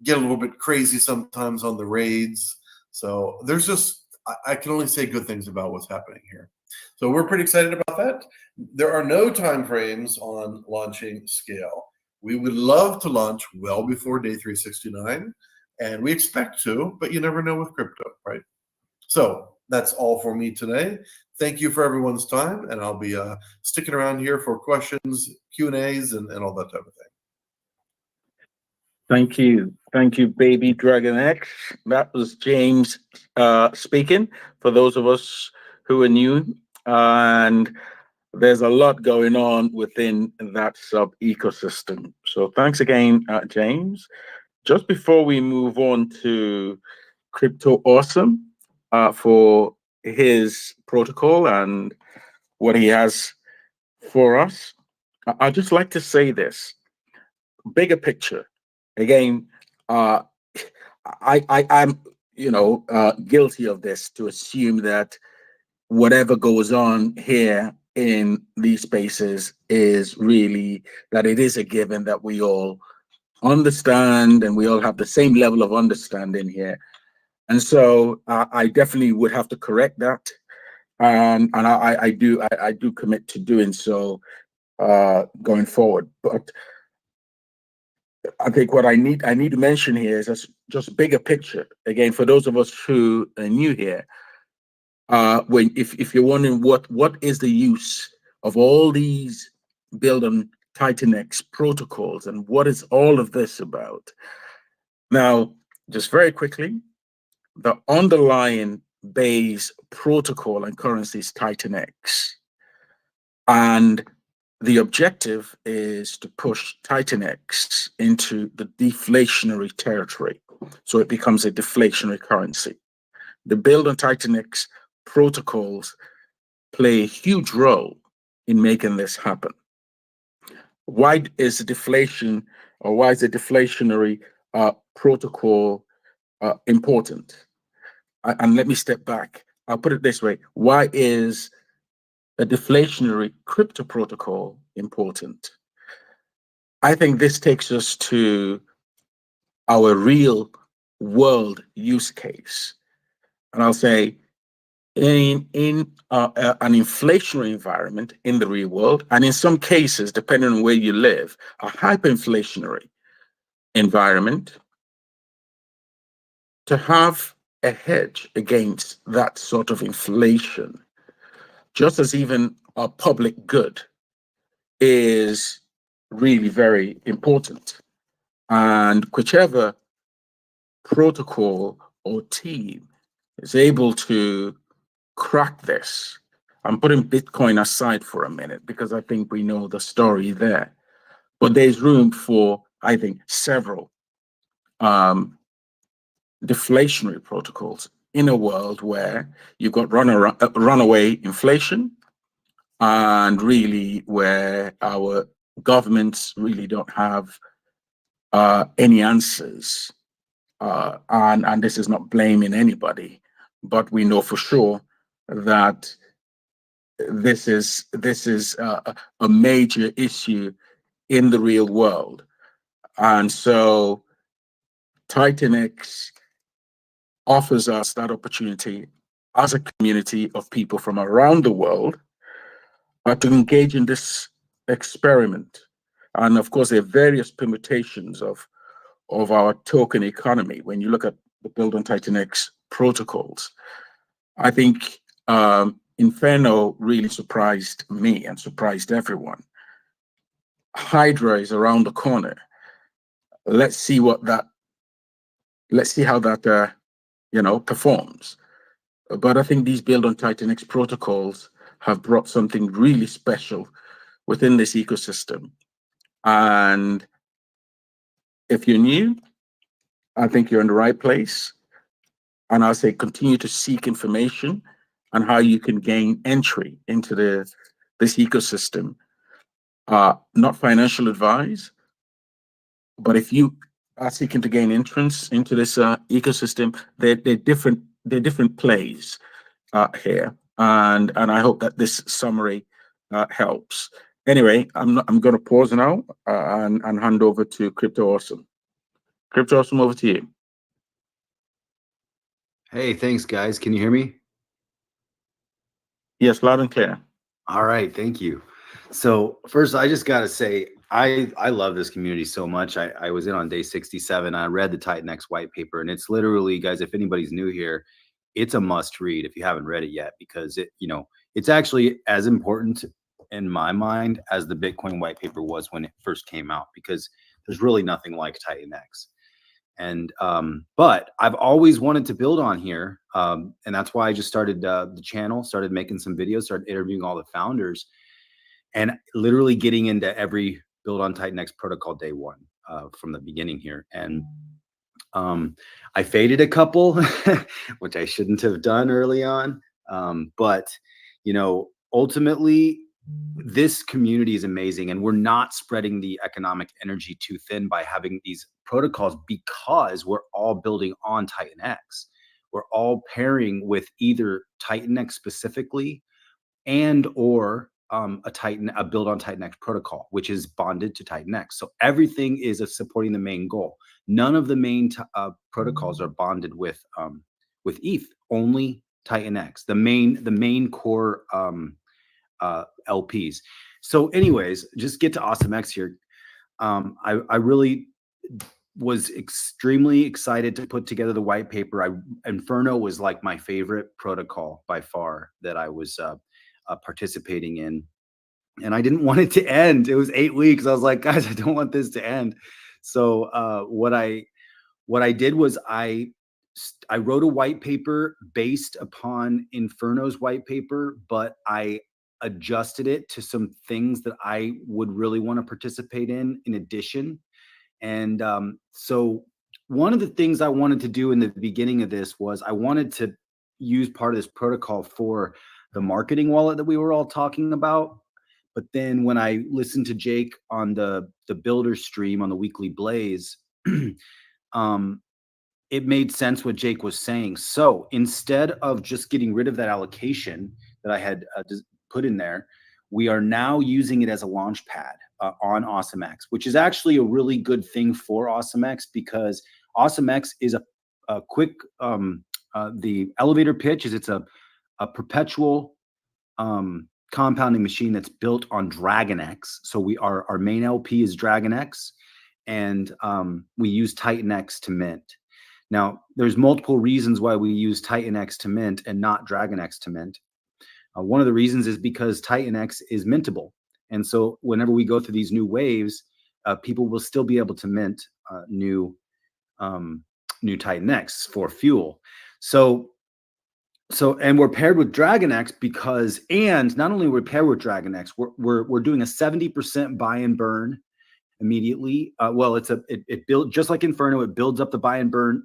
get a little bit crazy sometimes on the raids. So there's just, I can only say good things about what's happening here. So we're pretty excited about that. There are no time frames on launching scale. We would love to launch well before day 369, and we expect to, but you never know with crypto, right? So that's all for me today. Thank you for everyone's time, and I'll be sticking around here for questions, Q&As, and all that type of thing. Thank you, baby DragonX. That was James speaking, for those of us who are new, and there's a lot going on within that sub ecosystem. So thanks again, James. Just before we move on to Crypto Awesome for his protocol and what he has for us, I'd just like to say this: bigger picture. Again, I'm guilty of this, to assume that whatever goes on here in these spaces is really that it is a given that we all understand and we all have the same level of understanding here. And so I definitely would have to correct that, and I do commit to doing so going forward. But I think what I need to mention here is just bigger picture. Again, for those of us who are new here, if you're wondering what is the use of all these build on TitanX protocols and what is all of this about? Now, just very quickly, the underlying base protocol and currency is TitanX, and the objective is to push TitanX into the deflationary territory, so it becomes a deflationary currency. The build on TitanX protocols play a huge role in making this happen. Why is deflation, or why is the deflationary protocol important? And let me step back. I'll put it this way. Why is a deflationary crypto protocol important? I think this takes us to our real world use case. And I'll say, in an inflationary environment in the real world, and in some cases, depending on where you live, a hyperinflationary environment, to have a hedge against that sort of inflation, just as even a public good, is really very important. And whichever protocol or team is able to crack this, I'm putting Bitcoin aside for a minute because I think we know the story there, but there's room for, I think, several deflationary protocols in a world where you've got runaway inflation, and really where our governments really don't have any answers. And this is not blaming anybody, but we know for sure that this is a major issue in the real world. And so TitanX offers us that opportunity as a community of people from around the world to engage in this experiment. And of course, there are various permutations of our token economy. When you look at the build on TitanX protocols, I think Inferno really surprised me and surprised everyone. Hydra is around the corner. Let's see how that performs. But I think these build on TitanX protocols have brought something really special within this ecosystem. And if you're new, I think you're in the right place. And I'll say continue to seek information on how you can gain entry into this ecosystem. Not financial advice, but if you are seeking to gain entrance into this ecosystem, they're different plays here. And I hope that this summary helps. Anyway, I'm going to pause now and hand over to Crypto Awesome. Crypto Awesome, over to you. Hey, thanks, guys. Can you hear me? Yes, loud and clear. All right, thank you. So first, I just got to say, I love this community so much. I was in on day 67. I read the TitanX white paper, and it's literally, guys, if anybody's new here, it's a must read if you haven't read it yet, because it's actually as important in my mind as the Bitcoin white paper was when it first came out, because there's really nothing like TitanX. And but I've always wanted to build on here, and that's why I just started the channel, started making some videos, started interviewing all the founders, and literally getting into every build on TitanX protocol day one from the beginning here. And I faded a couple, which I shouldn't have done early on, but ultimately, this community is amazing, and we're not spreading the economic energy too thin by having these protocols, because we're all building on TitanX. We're all pairing with either TitanX specifically and or a build on TitanX protocol, which is bonded to TitanX. So everything is supporting the main goal. None of the main protocols are bonded with ETH. Only TitanX, the main core LPs. So anyways, just get to AwesomeX here. I really was extremely excited to put together the white paper. Inferno was like my favorite protocol by far that I was participating in, and I didn't want it to end. It was 8 weeks. I was like, guys, I don't want this to end. So what I did was I wrote a white paper based upon Inferno's white paper, but I adjusted it to some things that I would really want to participate in addition. And so one of the things I wanted to do in the beginning of this was I wanted to use part of this protocol for the marketing wallet that we were all talking about, But then when I listened to Jake on the builder stream on the weekly Blaze, it made sense what Jake was saying. So instead of just getting rid of that allocation that I had put in there, we are now using it as a launch pad on AwesomeX, which is actually a really good thing for AwesomeX, because AwesomeX is a quick, the elevator pitch is it's a perpetual compounding machine that's built on DragonX. So our main LP is DragonX, and we use TitanX to mint. Now, there's multiple reasons why we use TitanX to mint and not DragonX to mint. One of the reasons is because TitanX is mintable. And so whenever we go through these new waves, people will still be able to mint new TitanX for fuel. So and we're paired with DragonX because, and not only we're paired with DragonX, we're doing a 70% buy and burn immediately. Well, it builds just like Inferno. It builds up the buy and burn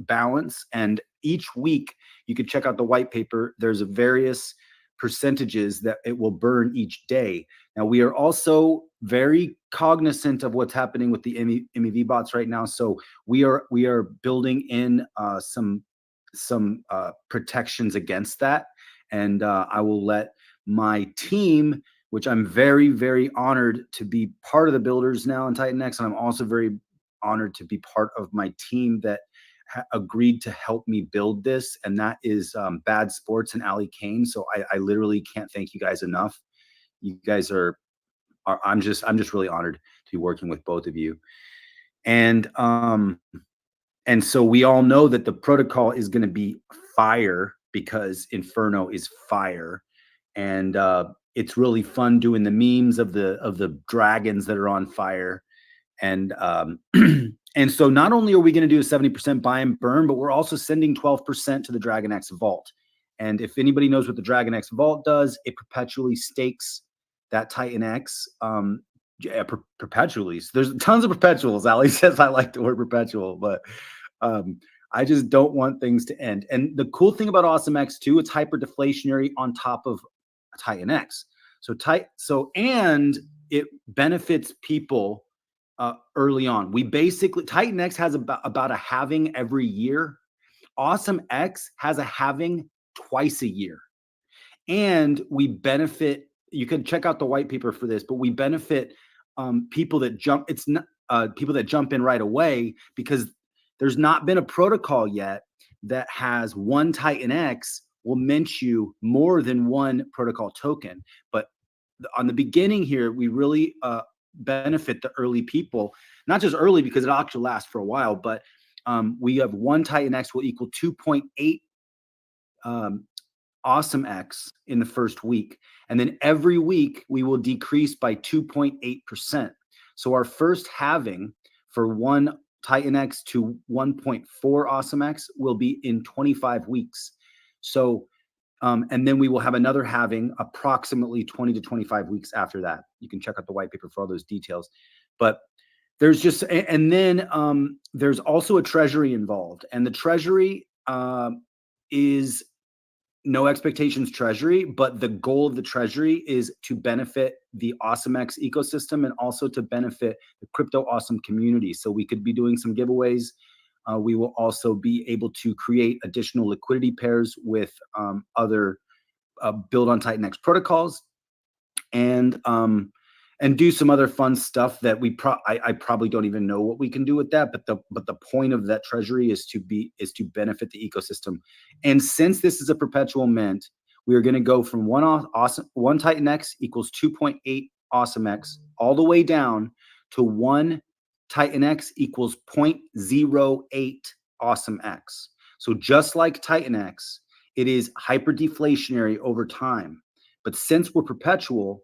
balance, and each week you can check out the white paper. There's various percentages that it will burn each day. Now, we are also very cognizant of what's happening with the MEV bots right now. So we are building in some protections against that, and I will let my team, which I'm very, very honored to be part of the builders now in TitanX, and I'm also very honored to be part of my team that agreed to help me build this, and that is Bad Sports and Ali Kane. So I literally can't thank you guys enough. You guys are I'm just really honored to be working with both of you. And so we all know that the protocol is going to be fire because Inferno is fire, and it's really fun doing the memes of the dragons that are on fire. And and so not only are we going to do a 70% buy and burn, but we're also sending 12% to the DragonX vault. And if anybody knows what the DragonX vault does, it perpetually stakes that TitanX perpetually. So there's tons of perpetuals. Ali says I like the word perpetual, but I just don't want things to end. And the cool thing about AwesomeX too, it's hyper deflationary on top of TitanX. And it benefits people early on. We basically, TitanX has about a halving every year. AwesomeX has a halving twice a year. And we benefit, you can check out the white paper for this, but we benefit people that jump, it's not people that jump in right away, because there's not been a protocol yet that has one TitanX will mint you more than one protocol token. But on the beginning here, we really benefit the early people, not just early because it actually lasts for a while, but we have one TitanX will equal 2.8 AwesomeX in the first week. And then every week we will decrease by 2.8%. So our first halving for one TitanX to 1.4 AwesomeX will be in 25 weeks. So, and then we will have another halving approximately 20 to 25 weeks after that. You can check out the white paper for all those details. But there's just, and then there's also a treasury involved. And the treasury is no expectations treasury, but the goal of the treasury is to benefit the AwesomeX ecosystem and also to benefit the crypto awesome community. So we could be doing some giveaways. We will also be able to create additional liquidity pairs with other build on TitanX protocols, and do some other fun stuff that I probably don't even know what we can do with that. But the point of that treasury is to benefit the ecosystem. And since this is a perpetual mint, we are going to go from one TitanX equals 2.8 AwesomeX all the way down to one TitanX equals 0.08 AwesomeX. So just like TitanX, it is hyper deflationary over time. But since we're perpetual,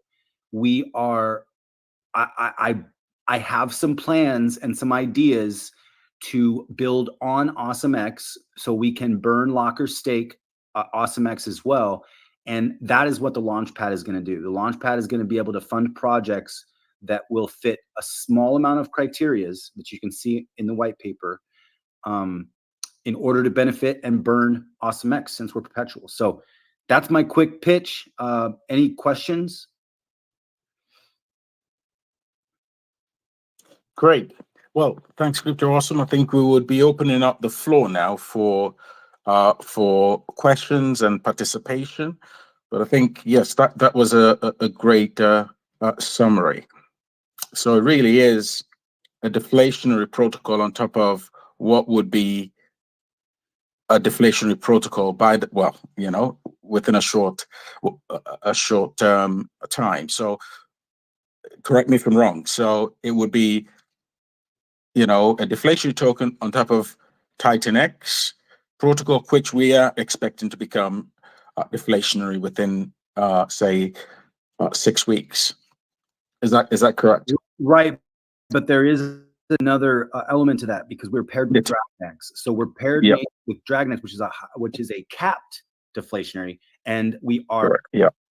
we are, I have some plans and some ideas to build on AwesomeX so we can burn locker stake AwesomeX as well. And that is what the Launchpad is going to do. The Launchpad is going to be able to fund projects that will fit a small amount of criterias that you can see in the white paper in order to benefit and burn AwesomeX since we're perpetual. So that's my quick pitch. Any questions? Great. Well, thanks, Crypto Awesome. I think we would be opening up the floor now for questions and participation. But I think, yes, that was a great summary. So it really is a deflationary protocol on top of what would be a deflationary protocol by the, well, you know, within a short time. So correct me if I'm wrong. So it would be, you know, a deflationary token on top of TitanX protocol, which we are expecting to become deflationary within, say, 6 weeks. Is that correct? Right, but there is another element to that because we're paired with DragonX. So we're paired with DragonX, which is a capped deflationary, and we are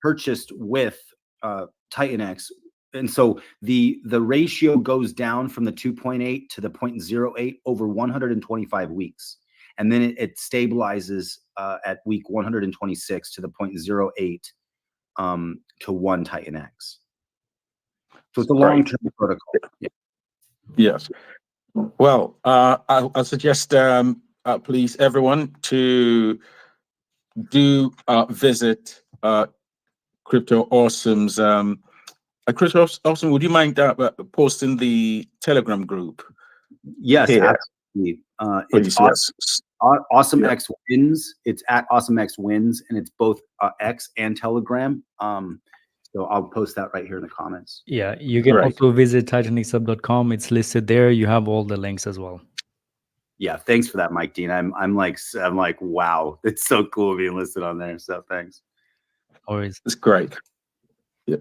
purchased with TitanX. And so the ratio goes down from the 2.8 to the 0.08 over 125 weeks. And then it stabilizes at week 126 to the 0.08 to 1 TitanX. So it's a long-term protocol. Yeah. Yes. Well, I'll suggest, please, everyone, to do visit Crypto Awesome's. Crypto Awesome, would you mind posting the Telegram group? Yes, absolutely. It's AwesomeX Wins. It's at AwesomeX Wins, and it's both X and Telegram. So I'll post that right here in the comments. Yeah, you can also visit TitanXsub.com. It's listed there. You have all the links as well. Yeah, thanks for that, Mike Dean. I'm like, wow, it's so cool being listed on there. So thanks. Always, it's great. Yeah,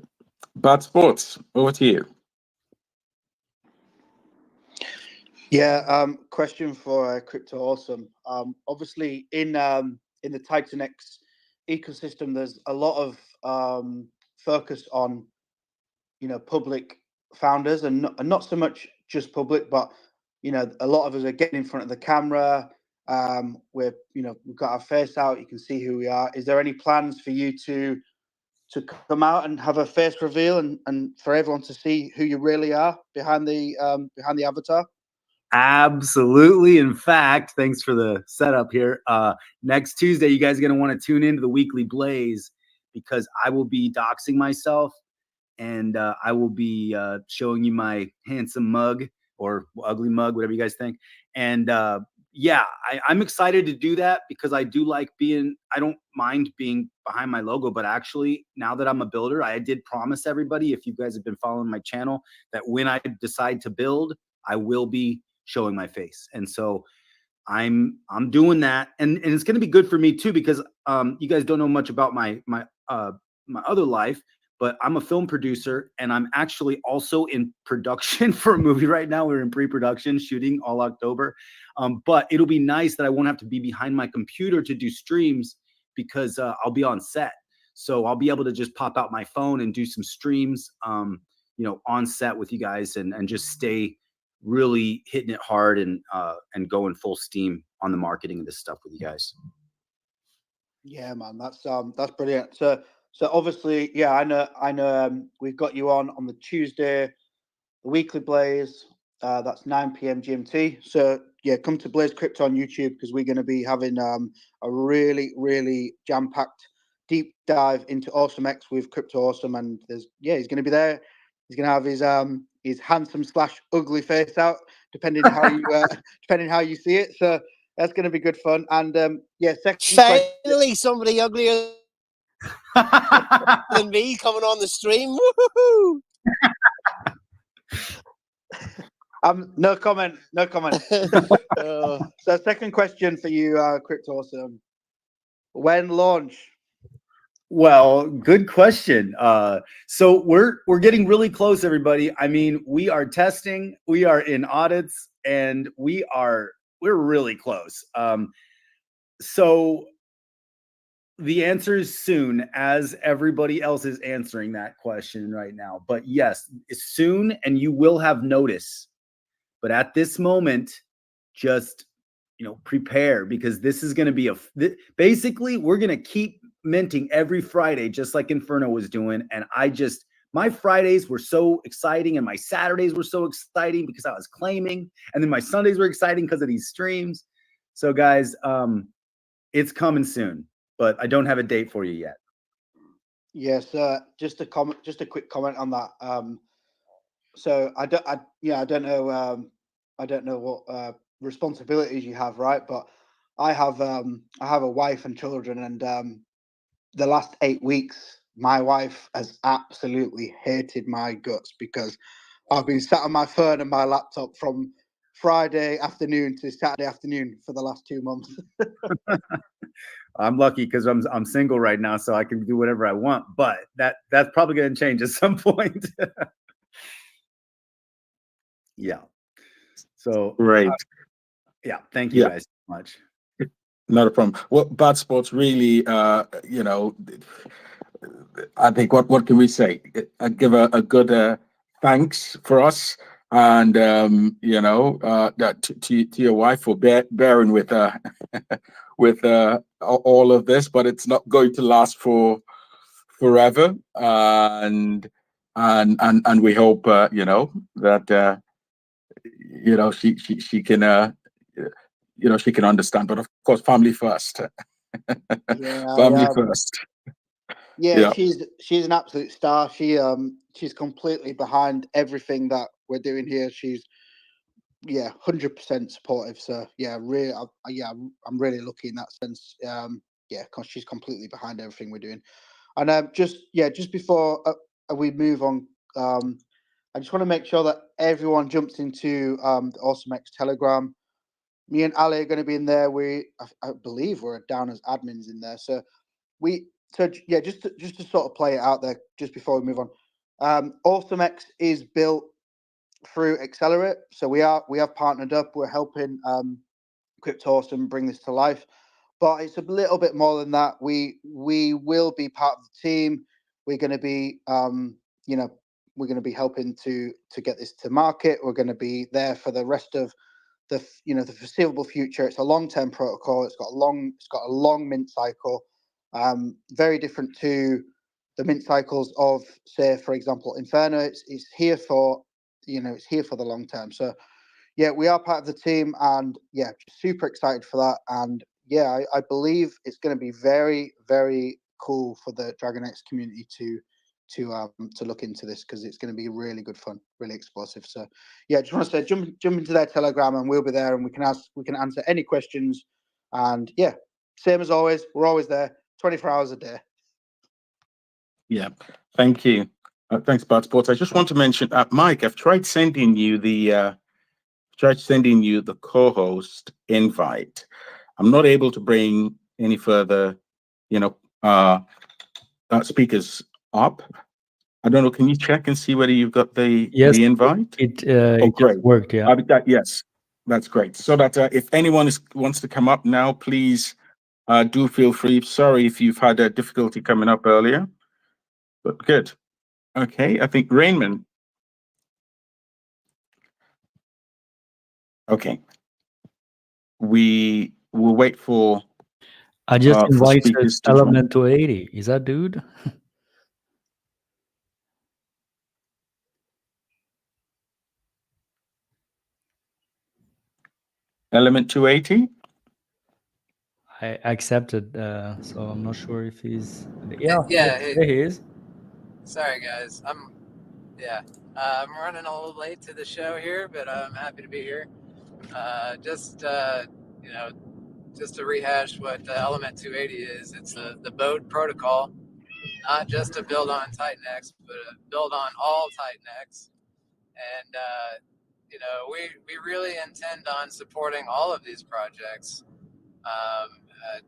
Bad Sports, over to you. Yeah, question for Crypto Awesome. Obviously, in the TitanX ecosystem, there's a lot of focus on, you know, public founders, and not so much just public, but, you know, a lot of us are getting in front of the camera. We're, you know, we've got our face out. You can see who we are. Is there any plans for you to come out and have a face reveal and for everyone to see who you really are behind the avatar? Absolutely. In fact, thanks for the setup here. Next Tuesday, you guys are going to want to tune into the Weekly Blaze because I will be doxing myself, and I will be showing you my handsome mug or ugly mug, whatever you guys think. And yeah, I'm excited to do that because I do like I don't mind being behind my logo, but actually now that I'm a builder, I did promise everybody, if you guys have been following my channel, that when I decide to build, I will be showing my face. And so I'm doing that. And it's going to be good for me too, because you guys don't know much about my other life, but I'm a film producer and I'm actually also in production for a movie right now. We're in pre-production shooting all October. But it'll be nice that I won't have to be behind my computer to do streams because I'll be on set. So I'll be able to just pop out my phone and do some streams, you know, on set with you guys and just stay really hitting it hard and going full steam on the marketing of this stuff with you guys. Yeah, man, that's brilliant. So obviously, yeah, I know we've got you on the Tuesday, the Weekly Blaze. That's 9 p.m. GMT. So yeah, come to Blaze Crypto on YouTube because we're going to be having a really, really jam-packed deep dive into AwesomeX with Crypto Awesome, and he's going to be there. He's going to have his handsome / ugly face out, depending how you see it. So that's going to be good fun. And yeah, finally somebody uglier than me coming on the stream. Woo-hoo-hoo! No comment. So second question for you, Crypto Awesome. When launch? Well, good question. So we're getting really close, everybody. I mean, we are testing, we are in audits, and we're really close. So the answer is soon, as everybody else is answering that question right now. But yes, soon, and you will have notice. But at this moment, just, you know, prepare, because this is going to be basically we're going to keep minting every Friday, just like Inferno was doing. And My Fridays were so exciting and my Saturdays were so exciting because I was claiming, and then my Sundays were exciting because of these streams. So guys, it's coming soon, but I don't have a date for you yet. Yes, just a comment, just a quick comment on that. So I don't know, I don't know what responsibilities you have, right? But I have a wife and children, and the last 8 weeks, my wife has absolutely hated my guts because I've been sat on my phone and my laptop from Friday afternoon to Saturday afternoon for the last 2 months. I'm lucky because I'm single right now, so I can do whatever I want. But that's probably going to change at some point. Yeah. So Great. yeah, thank you guys so much. Not a problem. Well, Bad Sports really, you know, I think what can we say? Give a good thanks for us, and you know, that to your wife for bearing with with all of this, but it's not going to last for forever, and we hope you know that you know she can you know she can understand, but of course family first. Yeah, Family first. yeah, she's an absolute star. She's completely behind everything that we're doing here. She's 100% supportive. So yeah, really, I'm really lucky in that sense. Because she's completely behind everything we're doing. And just before we move on, I just want to make sure that everyone jumps into the AwesomeX Telegram. Me and Ali are going to be in there. I believe we're down as admins in there. So just to sort of play it out there just before we move on. AwesomeX is built through Accelerator. So we have partnered up. We're helping Cryptawesome bring this to life. But it's a little bit more than that. We will be part of the team. We're going to be we're going to be helping to get this to market. We're going to be there for the rest of the foreseeable future. It's a long-term protocol. It's got a long mint cycle. Very different to the mint cycles of, say, for example, Inferno. It's here for it's here for the long term. So yeah, we are part of the team, and yeah, super excited for that. And yeah, I believe it's going to be very, very cool for the DragonX community to look into this, because it's going to be really good fun, really explosive. So yeah, just want to say jump into their Telegram, and we'll be there, and we can answer any questions. And yeah, same as always, we're always there 24 hours a day. Yeah, thank you. Thanks, Bad Sports. I just want to mention, Mike, I've tried sending you the co-host invite. I'm not able to bring any further, speakers up. I don't know. Can you check and see whether you've got the invite? It just worked. Yeah. Yes, that's great. So that if anyone wants to come up now, please do feel free. Sorry if you've had a difficulty coming up earlier, but good. Okay, I think Raymond. Okay, we will wait for. I just invited Element 280. Is that dude? Element 280. I accepted, so I'm not sure if he's. Yeah, there he is. Sorry, guys. I'm running a little late to the show here, but I'm happy to be here. Just to rehash what Element 280 is. It's the BOAT protocol, not just to build on TitanX, but build on all TitanX. And we really intend on supporting all of these projects.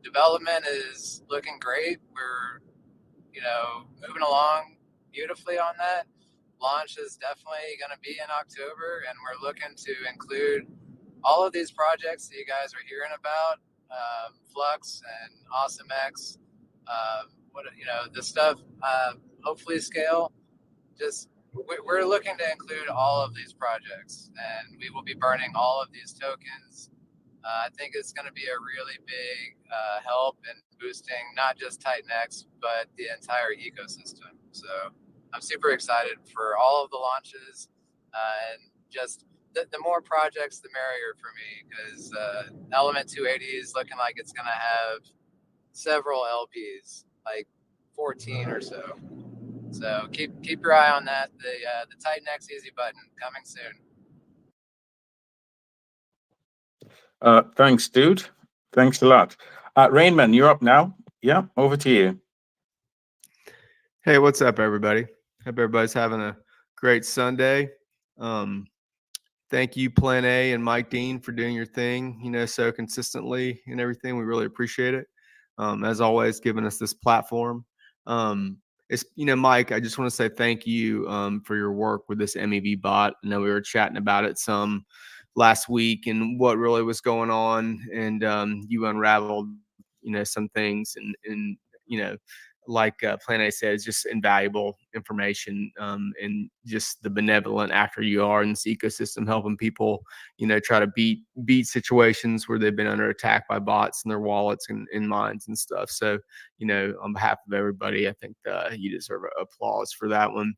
Development is looking great. We're moving along beautifully on that. Launch is definitely going to be in October, and we're looking to include all of these projects that you guys are hearing about, Flux and AwesomeX, the stuff, hopefully scale. Just we're looking to include all of these projects, and we will be burning all of these tokens. I think it's going to be a really big help in boosting not just TitanX, but the entire ecosystem. So I'm super excited for all of the launches, and just the more projects, the merrier for me, because Element 280 is looking like it's going to have several LPs, like 14 or so. So keep your eye on that. The TitanX easy button coming soon. Thanks, dude. Thanks a lot. Rainman, you're up now. Yeah, over to you. Hey, what's up, everybody? Hope everybody's having a great Sunday. Thank you, Plan A and Mike Dean, for doing your thing, so consistently and everything. We really appreciate it. As always, giving us this platform. Mike, I just want to say thank you for your work with this MEV bot. I know we were chatting about it some last week and what really was going on, and you unraveled, some things, and like Plan A says, just invaluable information, and just the benevolent actor you are in this ecosystem, helping people, try to beat situations where they've been under attack by bots and their wallets and mines and stuff. So, on behalf of everybody, I think you deserve applause for that one.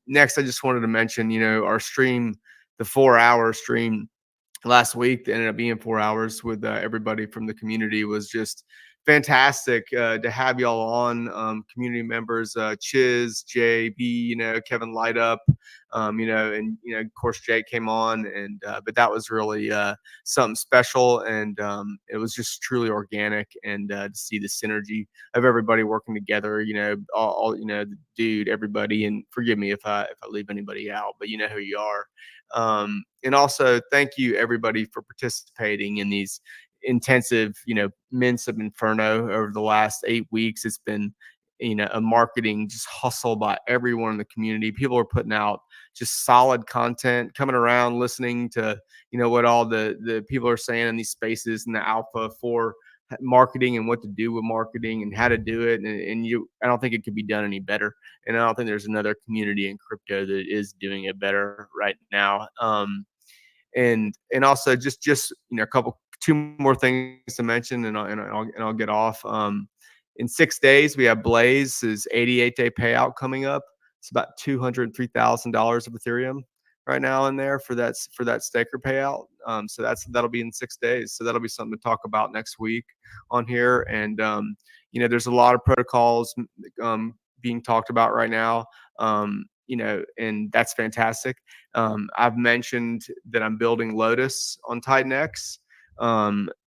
Next, I just wanted to mention, our stream, the 4-hour stream last week that ended up being 4 hours with everybody from the community, was just fantastic to have y'all on, community members, Chiz, JB, Kevin Light Up, and of course Jake came on, and but that was really something special, and it was just truly organic, and to see the synergy of everybody working together, all the dude, everybody, and forgive me if I leave anybody out, but you know who you are. And also thank you everybody for participating in these intensive, mints of Inferno over the last 8 weeks. It's been, a marketing just hustle by everyone in the community. People are putting out just solid content, coming around, listening to, what all the people are saying in these spaces, and the alpha for marketing and what to do with marketing and how to do it. And I don't think it could be done any better. And I don't think there's another community in crypto that is doing it better right now. And also just two more things to mention, and I'll get off. In 6 days, we have Blaze's 88-day payout coming up. It's about $203,000 of Ethereum right now in there for that staker payout. So that'll be in 6 days. So that'll be something to talk about next week on here. And there's a lot of protocols being talked about right now. And that's fantastic. I've mentioned that I'm building Lotus on TitanX,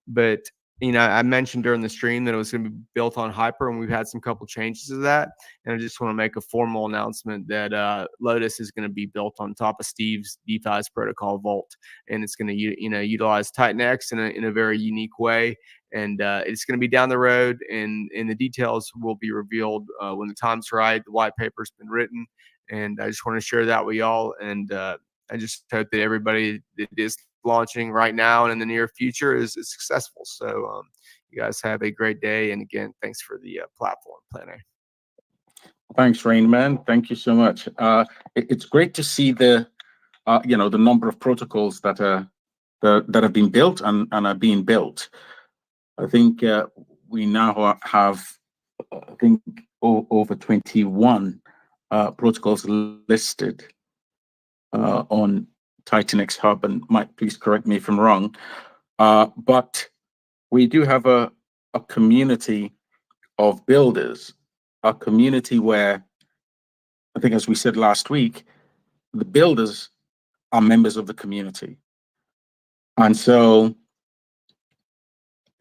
but I mentioned during the stream that it was going to be built on Hyper, and we've had some couple changes to that. And I just want to make a formal announcement that Lotus is going to be built on top of Steve's DeFi's protocol Vault, and it's going to utilize TitanX in a very unique way. And it's going to be down the road, and the details will be revealed when the time's right. The white paper's been written, and I just want to share that with y'all. And I just hope that everybody that is launching right now and in the near future is successful. So you guys have a great day. And again, thanks for the platform, Plan A. Thanks, Rainman. Thank you so much. It's great to see the number of protocols that have been built and are being built. I think we now have, over 21 protocols listed on TitanX Hub, and Mike, please correct me if I'm wrong. But we do have a community of builders, a community where, I think as we said last week, the builders are members of the community. And so,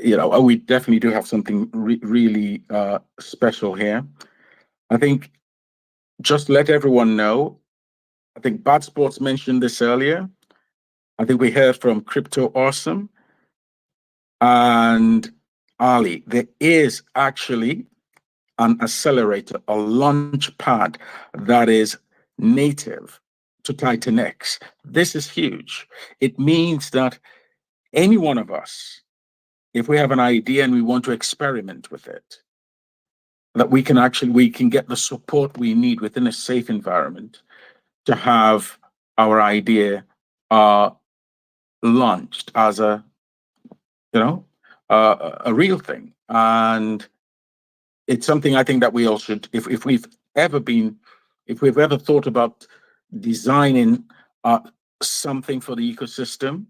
we definitely do have something really special here. I think just let everyone know, I think Bad Sports mentioned this earlier. I think we heard from Crypto Awesome and Ali. There is actually an accelerator, a launch pad that is native to TitanX. This is huge. It means that any one of us, if we have an idea and we want to experiment with it, that we can get the support we need within a safe environment to have our idea launched as a real thing. And it's something I think that we all should, if we've ever been if we've ever thought about designing something for the ecosystem,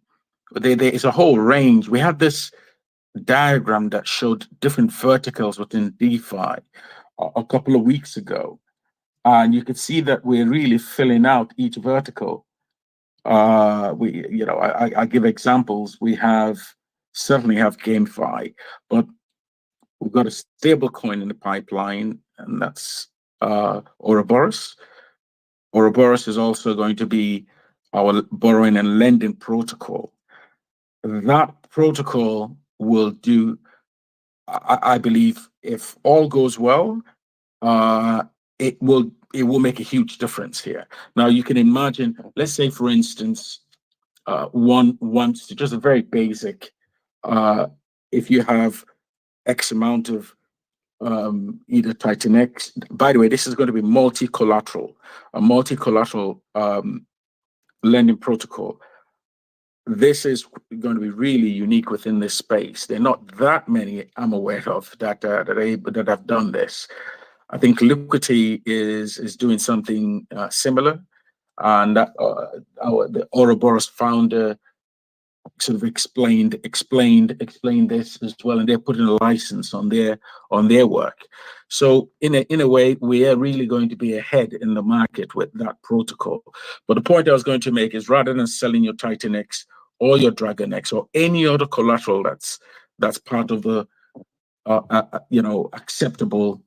there is a whole range. We had this diagram that showed different verticals within DeFi a couple of weeks ago, and you could see that we're really filling out each vertical. I give examples. We certainly have GameFi, but we've got a stable coin in the pipeline, and that's Ouroboros. Ouroboros is also going to be our borrowing and lending protocol. That protocol will do, I believe, if all goes well, it will make a huge difference here. Now you can imagine, let's say for instance, one wants to, just a very basic, if you have X amount of either TitanX. By the way, this is going to be multi-collateral, a multi-collateral lending protocol. This is going to be really unique within this space. There are not that many I'm aware of that have done this. I think Liquidity is doing something similar, and the Ouroboros founder sort of explained this as well, and they're putting a license on their work. So in a way, we are really going to be ahead in the market with that protocol. But the point I was going to make is, rather than selling your TitanX or your DragonX or any other collateral that's part of the acceptable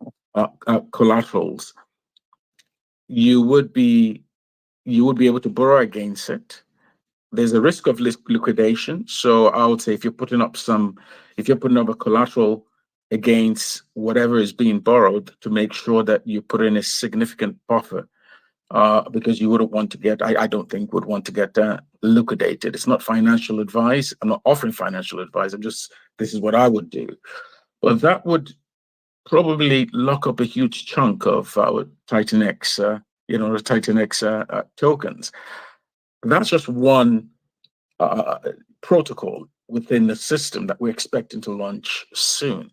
collaterals, you would be able to borrow against it. There's a risk of liquidation. So I would say if you're putting up a collateral against whatever is being borrowed, to make sure that you put in a significant buffer, because you wouldn't want to get, I don't think would want to get liquidated. It's not financial advice. I'm not offering financial advice. This is what I would do. But that would probably lock up a huge chunk of our TitanX, the TitanX tokens. That's just one protocol within the system that we're expecting to launch soon,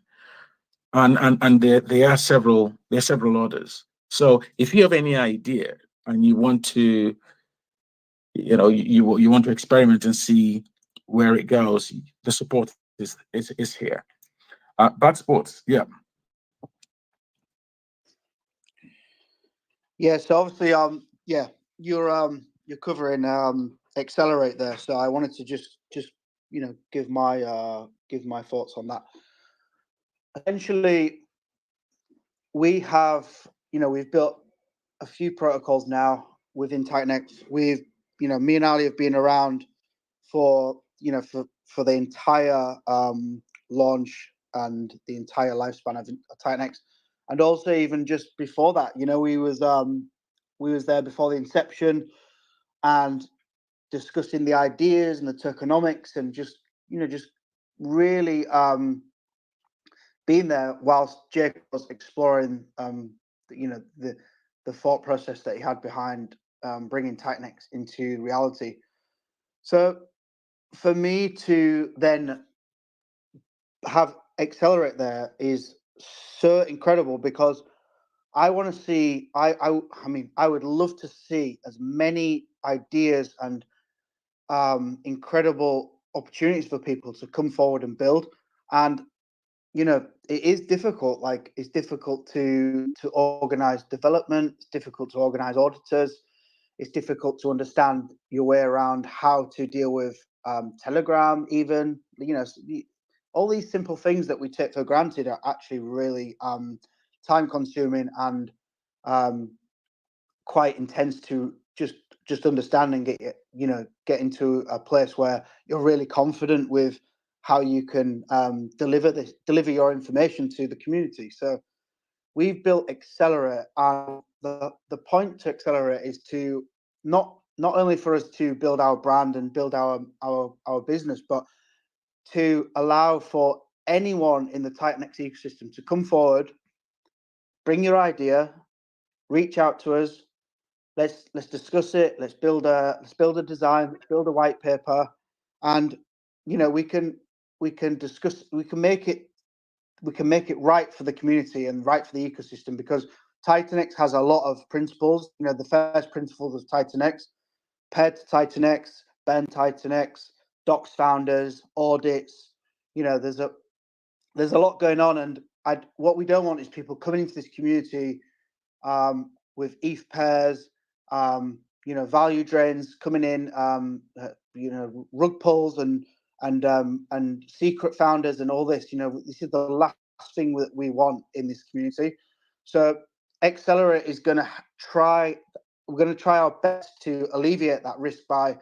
and there are several others. So if you have any idea and you want to, you want to experiment and see where it goes, the support is here. Bad Sports, yeah. Yeah, so obviously, you're covering Accelerate there. So I wanted to just give my thoughts on that. Essentially, we've built a few protocols now within TitanX. Me and Ali have been around for the entire launch and the entire lifespan of TitanX. And also even just before that, we was there before the inception and discussing the ideas and the tokenomics and just really being there whilst Jake was exploring the thought process that he had behind bringing TitanX into reality. So for me to then have Accelerate there is so incredible, because I want to see, I mean, I would love to see as many ideas and incredible opportunities for people to come forward and build. And, it is difficult. Like, it's difficult to organize development. It's difficult to organize auditors. It's difficult to understand your way around how to deal with Telegram, even, all these simple things that we take for granted are actually really time consuming and quite intense to just understand and get into a place where you're really confident with how you can deliver your information to the community. So we've built Accelerate, and the point to Accelerate is to not only for us to build our brand and build our business, but to allow for anyone in the TitanX ecosystem to come forward, bring your idea, reach out to us. Let's discuss it. Let's build a design. Let's build a white paper, and we can discuss. We can make it right for the community and right for the ecosystem, because TitanX has a lot of principles. You know, the first principles of TitanX, paired to TitanX, Ben TitanX, docs founders, audits. You know, there's a lot going on, and what we don't want is people coming into this community with ETH pairs, you know, value drains coming in, you know, rug pulls and secret founders and all this. You know, this is the last thing that we want in this community. So Accelerator is going to try. We're going to try our best to alleviate that risk by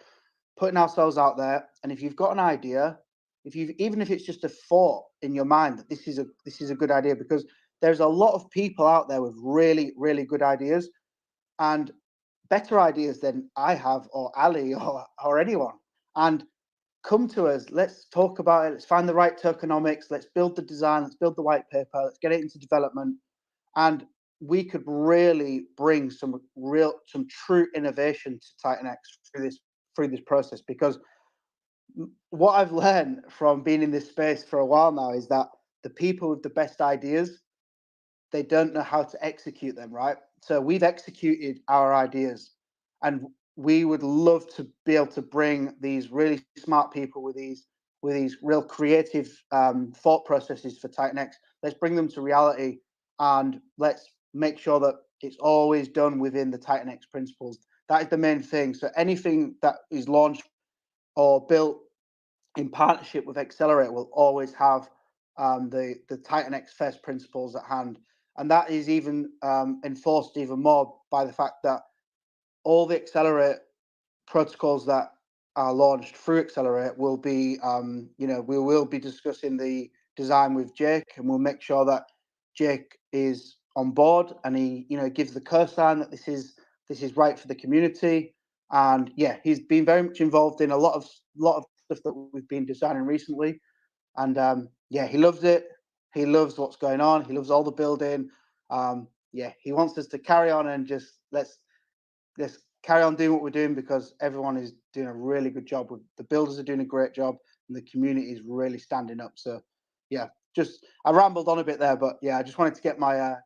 putting ourselves out there. And if you've got an idea, even if it's just a thought in your mind that this is a good idea, because there's a lot of people out there with really, really good ideas and better ideas than I have or Ali or anyone. And come to us. Let's talk about it. Let's find the right tokenomics. Let's build the design. Let's build the white paper. Let's get it into development. And we could really bring some true innovation to TitanX through this process, because what I've learned from being in this space for a while now is that the people with the best ideas, they don't know how to execute them, right? So we've executed our ideas, and we would love to be able to bring these really smart people with these real creative thought processes for TitanX. Let's bring them to reality, and let's make sure that it's always done within the TitanX principles. That is the main thing. So anything that is launched or built in partnership with Accelerator will always have the TitanX first principles at hand. And that is even enforced even more by the fact that all the Accelerator protocols that are launched through Accelerator will be, you know, we will be discussing the design with Jake, and we'll make sure that Jake is on board and he, you know, gives the cosign that this is right for the community. And yeah, he's been very much involved in a lot of stuff that we've been designing recently. And yeah, he loves it. He loves what's going on. He loves all the building. Yeah, he wants us to carry on and just let's carry on doing what we're doing, because everyone is doing a really good job. The builders are doing a great job, and the community is really standing up. So yeah, just I rambled on a bit there, but yeah, I just wanted to get my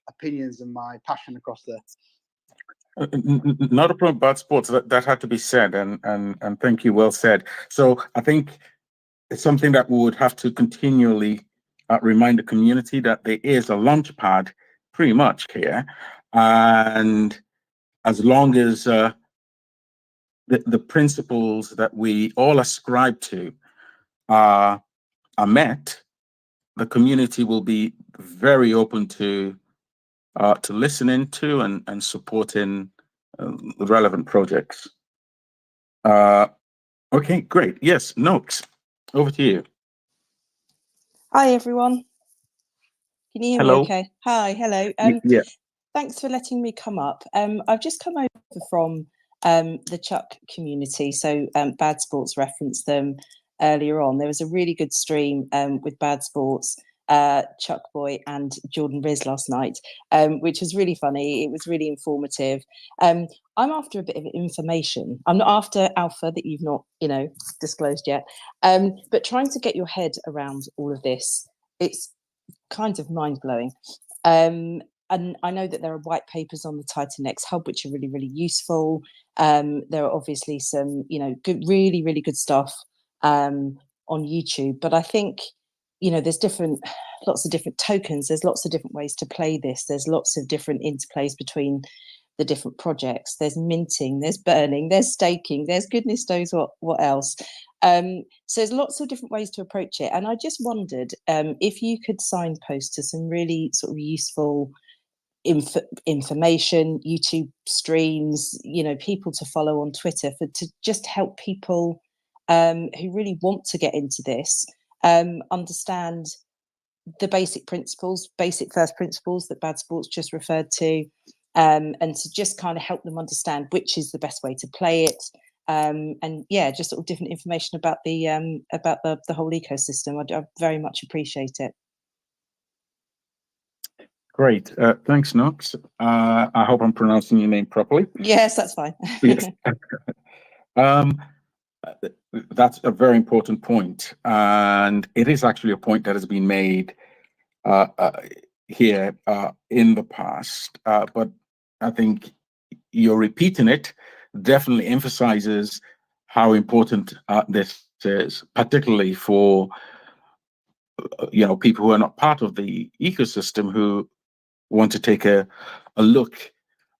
opinions and my passion across there. Not a problem about sports. That had to be said, and thank you. Well said. So I think it's something that we would have to continually remind the community that there is a launch pad pretty much here, and as long as the principles that we all ascribe to are met, the community will be very open to listening to and supporting the relevant projects. Okay, great. Yes, Nox, over to you. Hi, everyone. Can you hear Hello. me okay? Hi, hello. Yeah. Thanks for letting me come up. I've just come over from the Chuck community. So Bad Sports referenced them earlier on. There was a really good stream with Bad Sports, Chuck Boy and Jordan Riz last night, which was really funny. It was really informative. I'm after a bit of information. I'm not after alpha that you've not, you know, disclosed yet, but trying to get your head around all of this. It's kind of mind-blowing. And I know that there are white papers on the TitanX hub, which are really, really useful. There are obviously some, you know, good, really, really good stuff on YouTube. But I think, you know, there's lots of different tokens. There's lots of different ways to play this. There's lots of different interplays between the different projects. There's minting, there's burning, there's staking, there's goodness knows what else. So there's lots of different ways to approach it. And I just wondered if you could signpost to some really sort of useful information, YouTube streams, you know, people to follow on Twitter to just help people who really want to get into this understand the basic principles, basic first principles that Bad Sports just referred to, and to just kind of help them understand which is the best way to play it. And yeah, just sort of different information about the whole ecosystem. I very much appreciate it. Great. Thanks, Nox. I hope I'm pronouncing your name properly. Yes, that's fine. Yes. That's a very important point, and it is actually a point that has been made here in the past, but I think you're repeating it. Definitely emphasizes how important this is, particularly for people who are not part of the ecosystem who want to take a look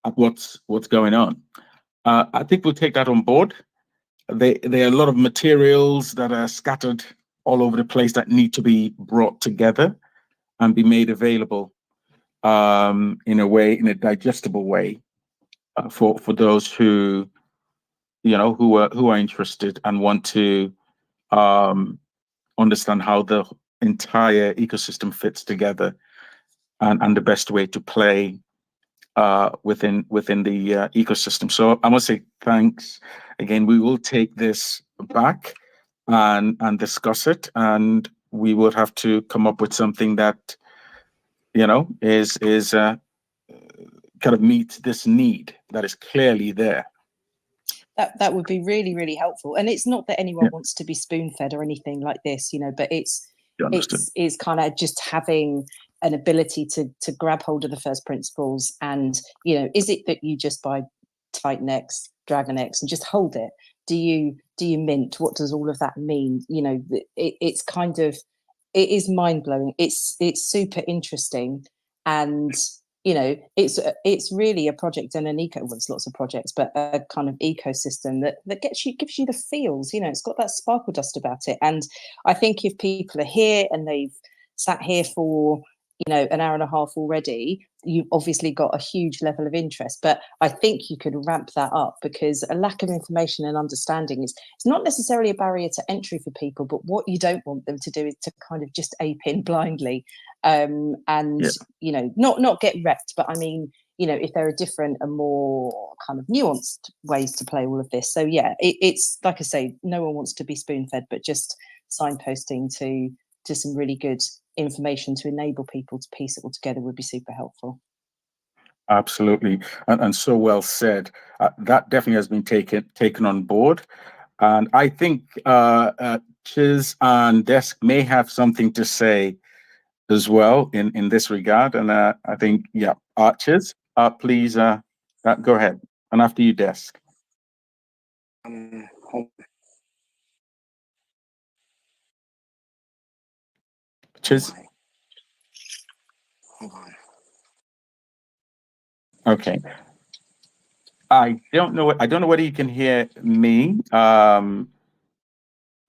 at what's going on. I think we'll take that on board. There are a lot of materials that are scattered all over the place that need to be brought together and be made available in a digestible way for those who are interested and want to understand how the entire ecosystem fits together and the best way to play within the ecosystem. So I must say thanks again. We will take this back and discuss it, and we would have to come up with something that is kind of meets this need that is clearly there. That would be really, really helpful. And it's not that anyone wants to be spoon-fed or anything like this, but it's kind of just having an ability to grab hold of the first principles. And is it that you just buy TitanX, DragonX, and just hold it? Do you mint? What does all of that mean? It's kind of, it is mind-blowing. It's super interesting, and it's really a project and an there's lots of projects, but a kind of ecosystem that gives you the feels. It's got that sparkle dust about it. And I think if people are here and they've sat here for an hour and a half already, you've obviously got a huge level of interest. But I think you could ramp that up, because a lack of information and understanding it's not necessarily a barrier to entry for people, but what you don't want them to do is to kind of just ape in blindly, and not get wrecked. But I mean, if there are different and more kind of nuanced ways to play all of this. So it's like I say, no one wants to be spoon-fed, but just signposting to some really good information to enable people to piece it all together would be super helpful. Absolutely, and so well said. That definitely has been taken on board, and I think Chiz and Desk may have something to say as well in this regard. And I think Chiz, please go ahead, and after you, Desk. Chiz. Hold on. Okay. I don't know whether you can hear me.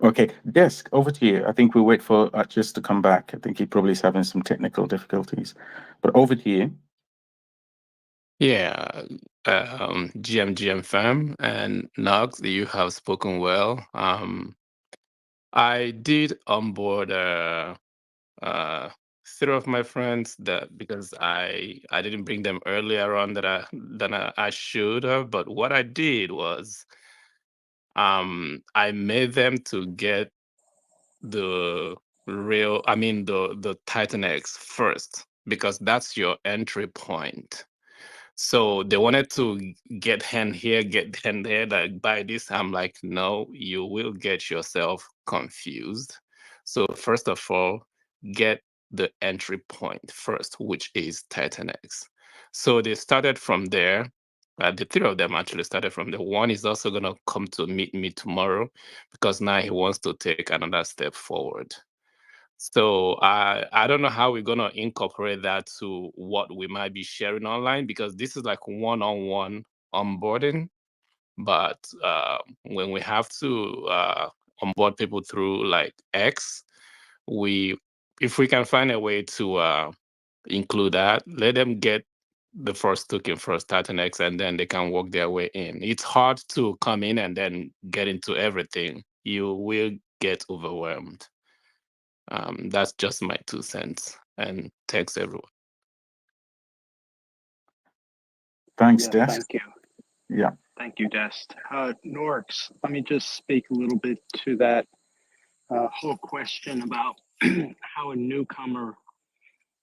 Okay, Desk, over to you. I think we'll wait for Chiz to come back. I think he probably is having some technical difficulties, but over to you. Yeah, GM Fam and Nox, you have spoken well. I did onboard 3 of my friends because I didn't bring them earlier on than I should have. But what I did was I made them to get the TitanX first, because that's your entry point. So they wanted to get hand here, get hand there, like buy this. I'm like, no, you will get yourself confused. So first of all, get the entry point first, which is TitanX. So they started from there. The 3 of them actually started from there. One is also gonna come to meet me tomorrow, because now he wants to take another step forward. So I don't know how we're gonna incorporate that to what we might be sharing online, because this is like one-on-one onboarding. But when we have to onboard people through like X, if we can find a way to include that, let them get the first token first, TitanX, and then they can work their way in. It's hard to come in and then get into everything. You will get overwhelmed. That's just my 2 cents. And thanks, everyone. Thanks, Desk. Thank you. Yeah. Thank you, Dest. Norks, let me just speak a little bit to that whole question about how a newcomer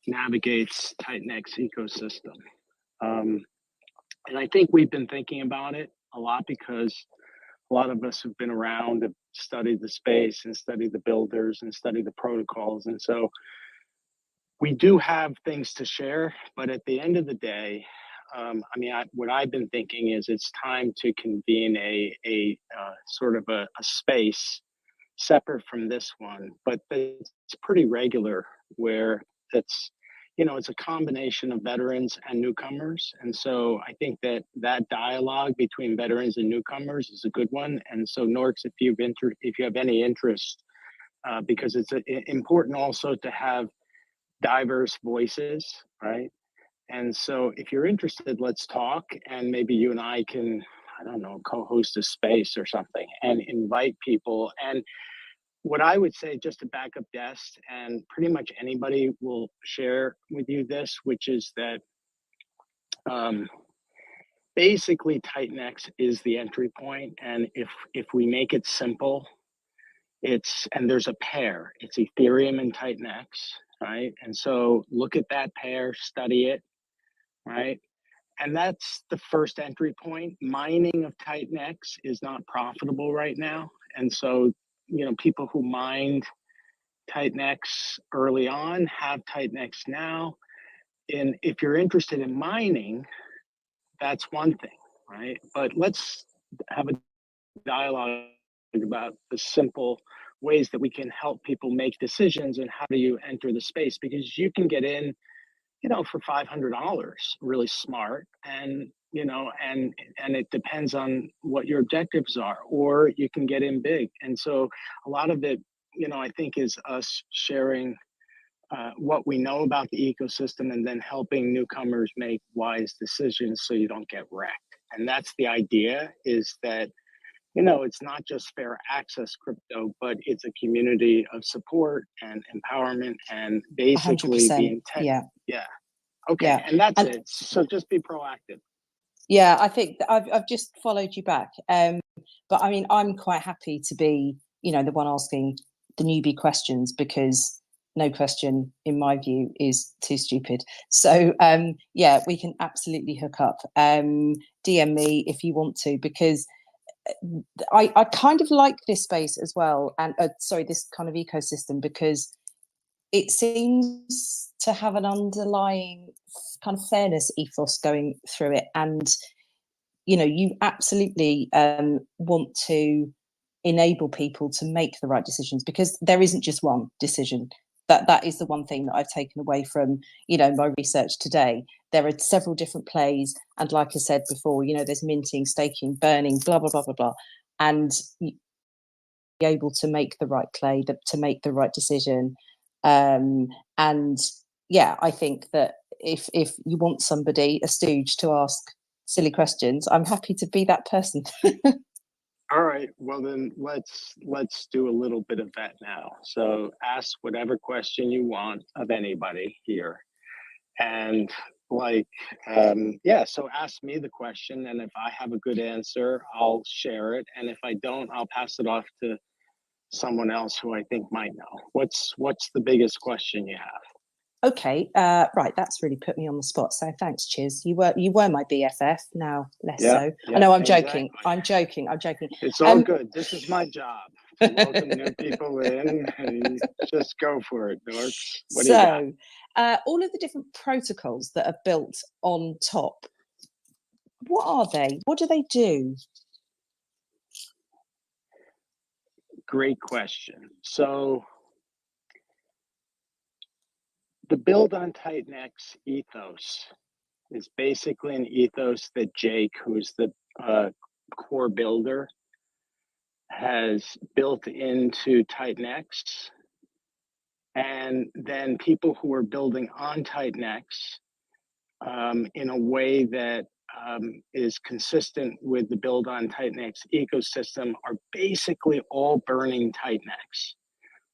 navigates TitanX ecosystem. And I think we've been thinking about it a lot, because a lot of us have been around and studied the space and studied the builders and studied the protocols. And so we do have things to share, but at the end of the day, what I've been thinking is it's time to convene a sort of a space separate from this one, but it's pretty regular, where it's, it's a combination of veterans and newcomers. And so I think that dialogue between veterans and newcomers is a good one. And so Norks, if you have any interest, because it's important also to have diverse voices, right? And so if you're interested, let's talk, and maybe you and I can, I don't know, co-host a space or something and invite people. And what I would say, just to back up Des, and pretty much anybody will share with you this, which is that basically TitanX is the entry point. And if we make it simple, and there's a pair, it's Ethereum and TitanX, right? And so look at that pair, study it, right? And that's the first entry point. Mining of TitanX is not profitable right now. And so, people who mined TitanX early on have TitanX now. And if you're interested in mining, that's one thing, right? But let's have a dialogue about the simple ways that we can help people make decisions and how do you enter the space, because you can get in, for $500 really smart, and and it depends on what your objectives are, or you can get in big. And so a lot of it, I think, is us sharing what we know about the ecosystem and then helping newcomers make wise decisions so you don't get wrecked. And that's the idea, is that it's not just fair access crypto, but it's a community of support and empowerment, and basically 100%, the intent. yeah. Okay, Yeah. and that's it. So just be proactive. Yeah, I think I've just followed you back. But I mean, I'm quite happy to be, the one asking the newbie questions, because no question, in my view, is too stupid. So yeah, we can absolutely hook up. DM me if you want to, because I kind of like this space as well, and this kind of ecosystem, because it seems to have an underlying kind of fairness ethos going through it. And, you absolutely want to enable people to make the right decisions, because there isn't just one decision. That is the one thing that I've taken away from, my research today. There are several different plays. And like I said before, there's minting, staking, burning, blah, blah, blah, blah, blah. And be able to make the right play, to make the right decision. And yeah, I think that if you want somebody, a stooge, to ask silly questions, I'm happy to be that person. All right, well then let's do a little bit of that now. So ask whatever question you want of anybody here, and so ask me the question, and if I have a good answer, I'll share it, and if I don't, I'll pass it off to someone else who I think might know. What's the biggest question you have? Okay, right, that's really put me on the spot. So thanks, Chiz. You were my BFF. Now less so. I know, I'm joking. I'm joking. It's all good. This is my job, to welcome new people in. And just go for it, Nork. What do you got? All of the different protocols that are built on top, what are they? What do they do? Great question. So the build on TitanX ethos is basically an ethos that Jake, who's the core builder, has built into TitanX. And then people who are building on TitanX in a way that is consistent with the build on TitanX ecosystem are basically all burning TitanX.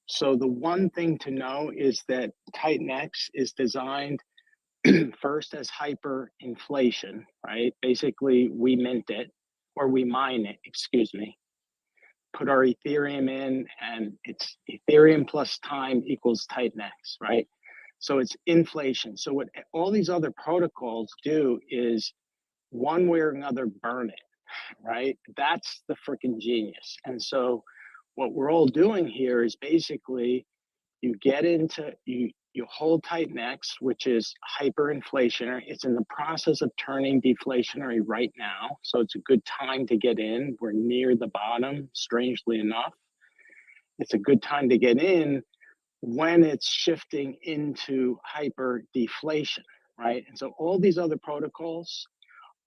So the one thing to know is that TitanX is designed first as hyperinflation, right? Basically, we mint it, or we mine it, excuse me, put our Ethereum in, and it's Ethereum plus time equals TitanX, right? So it's inflation. So what all these other protocols do is one way or another burn it, right? That's the freaking genius. And so what we're all doing here is basically you get into, you hold TitanX, which is hyperinflationary. It's in the process of turning deflationary right now. So it's a good time to get in. We're near the bottom, strangely enough. It's a good time to get in when it's shifting into hyper deflation, right? And so all these other protocols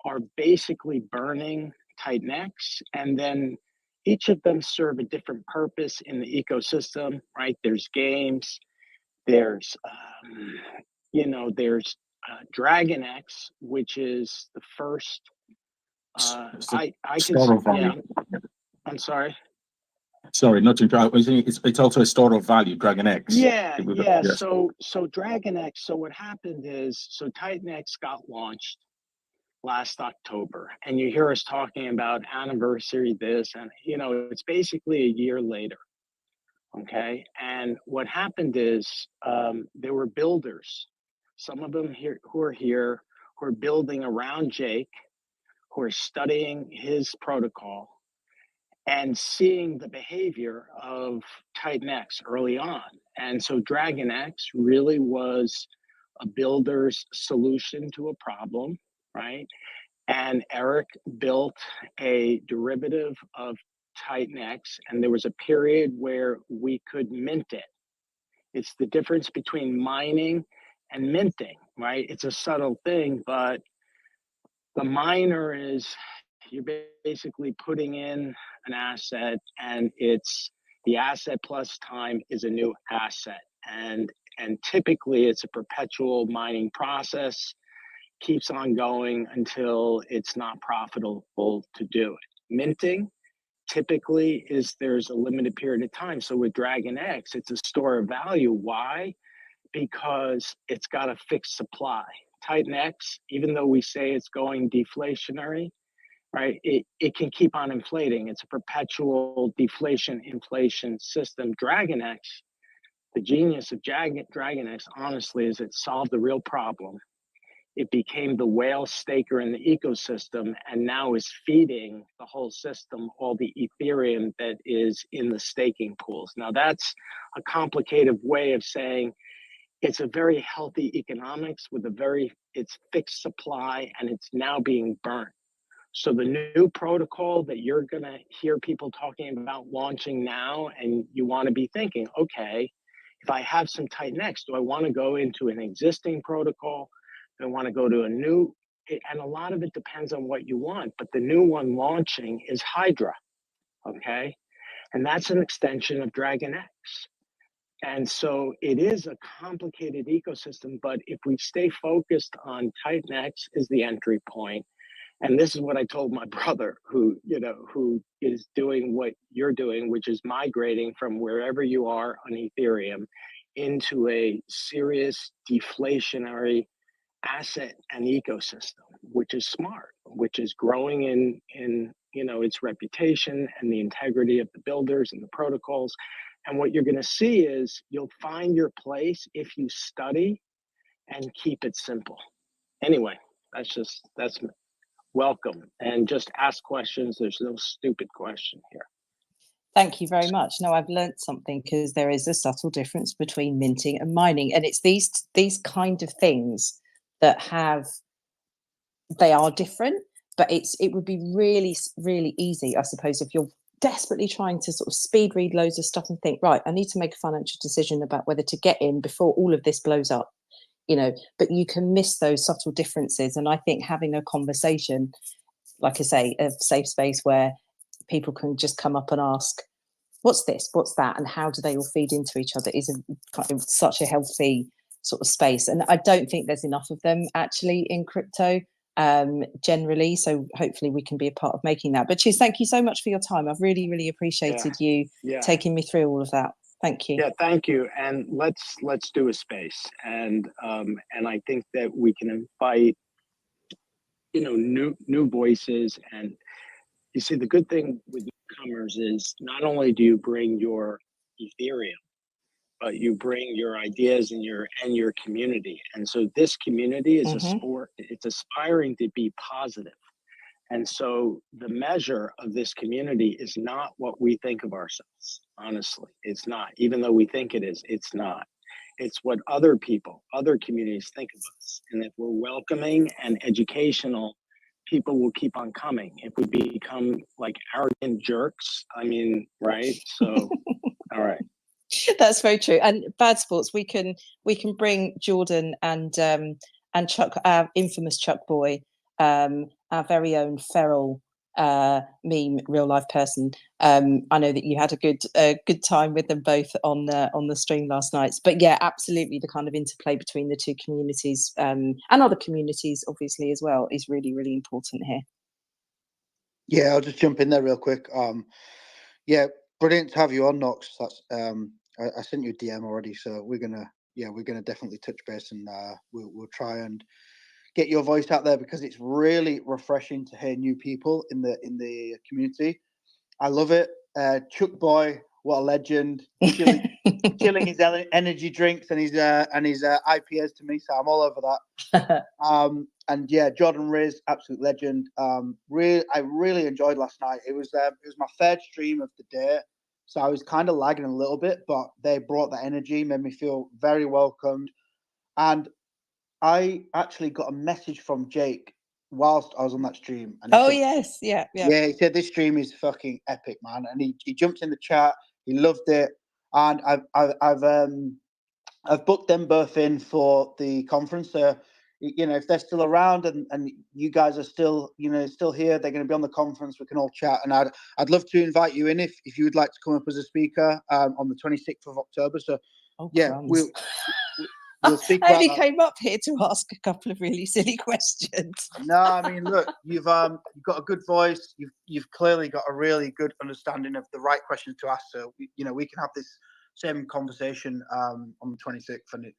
are basically burning TitanX, and then each of them serve a different purpose in the ecosystem, right? There's games, there's, there's DragonX, which is the first, I'm sorry. Sorry, not to interrupt. It's also a store of value, DragonX. Yeah. So DragonX. So what happened is, so TitanX got launched last October, and you hear us talking about anniversary this, and it's basically a year later. Okay, and what happened is there were builders, some of them here who are building around Jake, who are studying his protocol and seeing the behavior of TitanX early on. And so DragonX really was a builder's solution to a problem, right? And Eric built a derivative of TitanX, and there was a period where we could mint it. It's the difference between mining and minting, right? It's a subtle thing, but the miner is, you're basically putting in an asset, and it's the asset plus time is a new asset. And typically it's a perpetual mining process, keeps on going until it's not profitable to do it. Minting typically there's a limited period of time. So with DragonX, it's a store of value. Why? Because it's got a fixed supply. TitanX, even though we say it's going deflationary, right, it can keep on inflating. It's a perpetual inflation system. DragonX, the genius of DragonX, honestly, is it solved the real problem. It became the whale staker in the ecosystem, and now is feeding the whole system all the Ethereum that is in the staking pools. Now that's a complicated way of saying it's a very healthy economics with it's fixed supply, and it's now being burnt. So the new protocol that you're gonna hear people talking about launching now, and you wanna be thinking, okay, if I have some TitanX, do I wanna go into an existing protocol? Do I wanna go to a new? And a lot of it depends on what you want, but the new one launching is Hydra, okay? And that's an extension of DragonX. And so it is a complicated ecosystem, but if we stay focused on TitanX is the entry point. And this is what I told my brother, who is doing what you're doing, which is migrating from wherever you are on Ethereum into a serious deflationary asset and ecosystem, which is smart, which is growing in its reputation and the integrity of the builders and the protocols. And what you're going to see is you'll find your place if you study and keep it simple. Anyway, that's welcome, and just ask questions. There's no stupid question here. Thank you very much. No, I've learned something, because there is a subtle difference between minting and mining, and it's these kind of things that they are different. But it would be really, really easy, I suppose, if you're desperately trying to sort of speed read loads of stuff and think, right, I need to make a financial decision about whether to get in before all of this blows up. But you can miss those subtle differences. And I think having a conversation, like I say, a safe space where people can just come up and ask, what's this, what's that, and how do they all feed into each other, is such a healthy sort of space. And I don't think there's enough of them actually in crypto generally. So hopefully we can be a part of making that. But Chiz, thank you so much for your time. I've really, really appreciated you taking me through all of that. Thank you. Yeah, thank you. And let's do a space. And I think that we can invite, new voices. And you see, the good thing with newcomers is not only do you bring your Ethereum, but you bring your ideas and your community. And so this community is a sport. It's aspiring to be positive. And so the measure of this community is not what we think of ourselves. Honestly, it's not. Even though we think it is, it's not. It's what other people, other communities think of us. And if we're welcoming and educational, people will keep on coming. If we become like arrogant jerks, I mean, right? So, all right. That's very true. And Bad Sports, we can bring Jordan and Chuck, our infamous Chuck Boy, our very own feral meme real life person. I know that you had a good time with them both on the stream last night. But yeah, absolutely, the kind of interplay between the two communities and other communities, obviously, as well, is really, really important here. Yeah, I'll just jump in there real quick. Yeah, brilliant to have you on, Knox. That's I sent you a DM already, so we're gonna definitely touch base, and we'll try and get your voice out there, because it's really refreshing to hear new people in the community. I love it. Chuck Boy, what a legend! Chilling his energy drinks and his IPAs to me, so I'm all over that. And yeah, Jordan Riz, absolute legend. I really enjoyed last night. It was my third stream of the day, so I was kind of lagging a little bit, but they brought that energy, made me feel very welcomed. And I actually got a message from Jake whilst I was on that stream. And oh, yes. Yeah. Yeah, he said this stream is fucking epic, man. And he jumped in the chat. He loved it. And I've booked them both in for the conference. So, you know, if they're still around and you guys are still here, they're going to be on the conference. We can all chat. And I'd love to invite you in if you would like to come up as a speaker on the 26th of October. So, yeah, we'll speak I only about that. came up here to ask a couple of really silly questions. No, I mean, look, you've got a good voice. You've clearly got a really good understanding of the right questions to ask. So we can have this same conversation on the 26th. And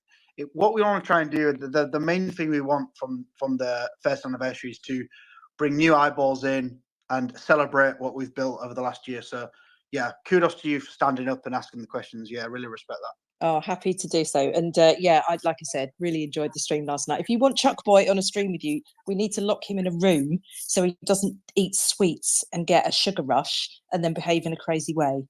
what we want to try and do, the main thing we want from the first anniversary is to bring new eyeballs in and celebrate what we've built over the last year. So yeah, kudos to you for standing up and asking the questions. Yeah, I really respect that. Oh, happy to do so. And yeah, like I said, really enjoyed the stream last night. If you want Chuck Boy on a stream with you, we need to lock him in a room so he doesn't eat sweets and get a sugar rush and then behave in a crazy way.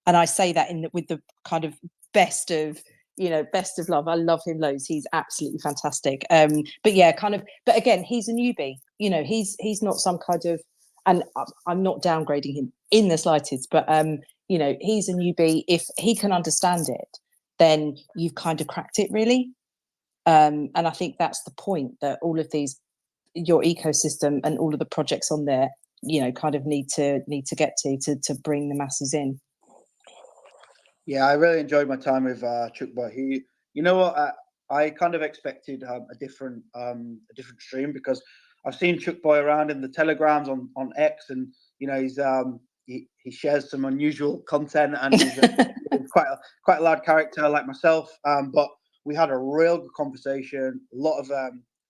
And I say that with the kind of best of love. I love him loads. He's absolutely fantastic. But yeah, but again, he's a newbie. You know, he's not some kind of, and I'm not downgrading him in the slightest, but he's a newbie. If he can understand it, then you've kind of cracked it, really. And I think that's the point, that all of these, your ecosystem and all of the projects on there, kind of need to get to bring the masses in. Yeah, I really enjoyed my time with Chuck Boy. You know what, I kind of expected a different stream, because I've seen Chuck Boy around in the telegrams on X, and he's he shares some unusual content, and he's quite a loud character like myself. But we had a real good conversation. A lot of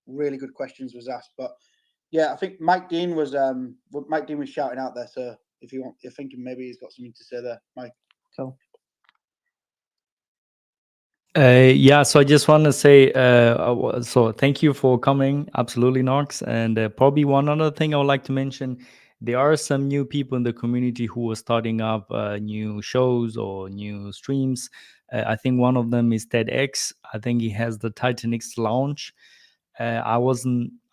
really good questions was asked. But yeah, I think Mike Dean was shouting out there. So if you're thinking maybe he's got something to say there, Mike. Cool. Yeah, so I just want to say, so thank you for coming. Absolutely, Knox. And probably one other thing I would like to mention, there are some new people in the community who are starting up new shows or new streams. I think one of them is TEDx. I think he has the TitanX launch. I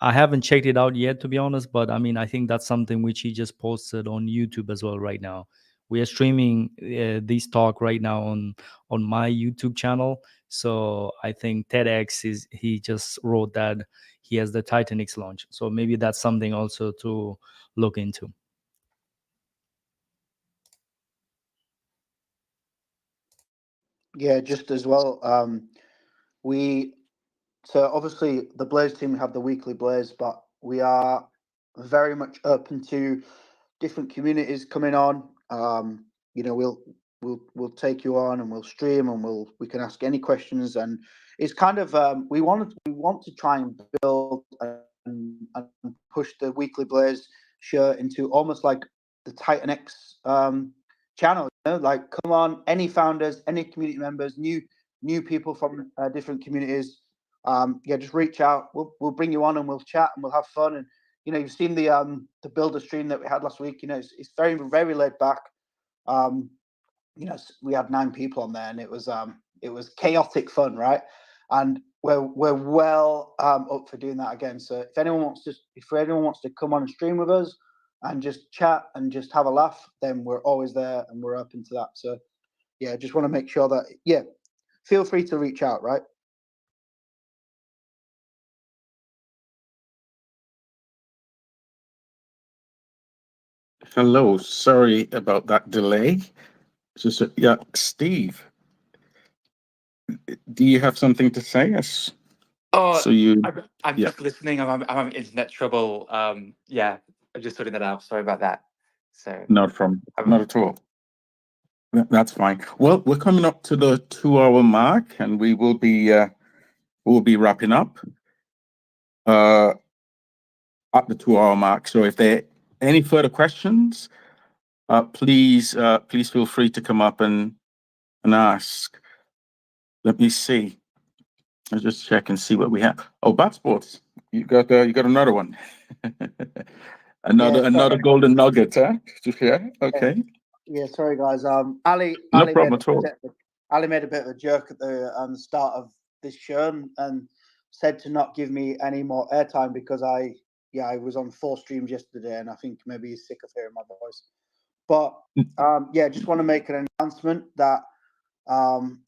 haven't checked it out yet, to be honest, but I mean, I think that's something which he just posted on YouTube as well right now. We are streaming this talk right now on my YouTube channel. So I think TEDx he just wrote that he has the TitanX launch. So maybe that's something also to look into. Yeah, just as well. So obviously the Blaze team have the weekly Blaze, but we are very much open to different communities coming on. We'll take you on and we'll stream and we can ask any questions, and it's kind of we want to try and build and push the weekly Blaze show into almost like the TitanX channel. Like, come on, any founders, any community members, new people from different communities. Just reach out. We'll bring you on and we'll chat and we'll have fun. And you've seen the builder stream that we had last week. It's very, very laid back. We had 9 people on there, and it was it was chaotic fun, right? And we're well up for doing that again. So if anyone wants to come on and stream with us and just chat and just have a laugh, then we're always there and we're open to that. So yeah, just want to make sure that feel free to reach out, right? Hello, sorry about that delay. Just Steve, do you have something to say? Yes. Oh, So you, I'm just listening. I'm having internet trouble. Yeah, I'm just sorting that out. Sorry about that. So not at all. That's fine. Well, we're coming up to the 2-hour mark, and we will be wrapping up at the 2-hour mark. So if there are any further questions, please feel free to come up and ask. Let me see. I'll just check and see what we have. Oh, Bat Sports, you got another one. another golden nugget, huh? To share. Okay. Yeah, sorry guys. Ali No problem at all. Ali made a bit of a joke at the start of this show and said to not give me any more airtime because I was on 4 streams yesterday and I think maybe he's sick of hearing my voice. But just want to make an announcement that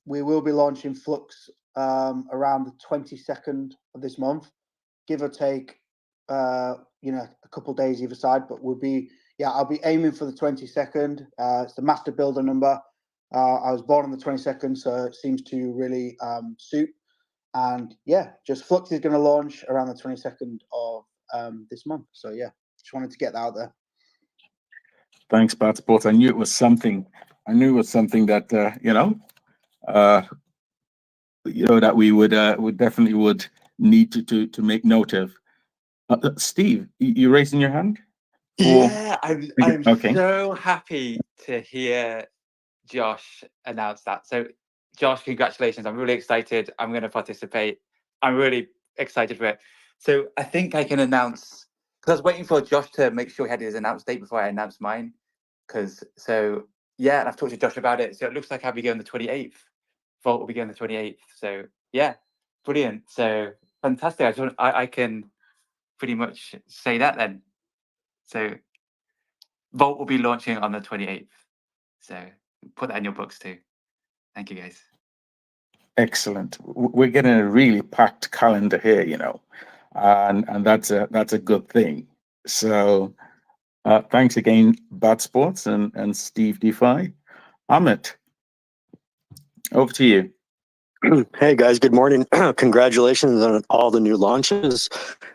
we will be launching Flux around the 22nd of this month, give or take a couple of days either side, but I'll be aiming for the 22nd. It's the master builder number. I was born on the 22nd, so it seems to really suit. And just Flux is going to launch around the 22nd of this month. So just wanted to get that out there. Thanks, Bat Sports. I knew it was something that that we would definitely need to make note of. Steve, you raising your hand? Yeah, I'm okay. so happy to hear Josh announce that. So, Josh, congratulations! I'm really excited. I'm going to participate. I'm really excited for it. So, I think I can announce because I was waiting for Josh to make sure he had his announce date before I announced mine. And I've talked to Josh about it. So it looks like I'll be going the 28th. Vault will be going the 28th. So brilliant. So fantastic. I can pretty much say that then. So Vault will be launching on the 28th. So put that in your books too. Thank you, guys. Excellent. We're getting a really packed calendar here, and that's a good thing. So thanks again, Bat Sports and Steve DeFi. Amit, over to you. Hey guys, good morning. Congratulations on all the new launches.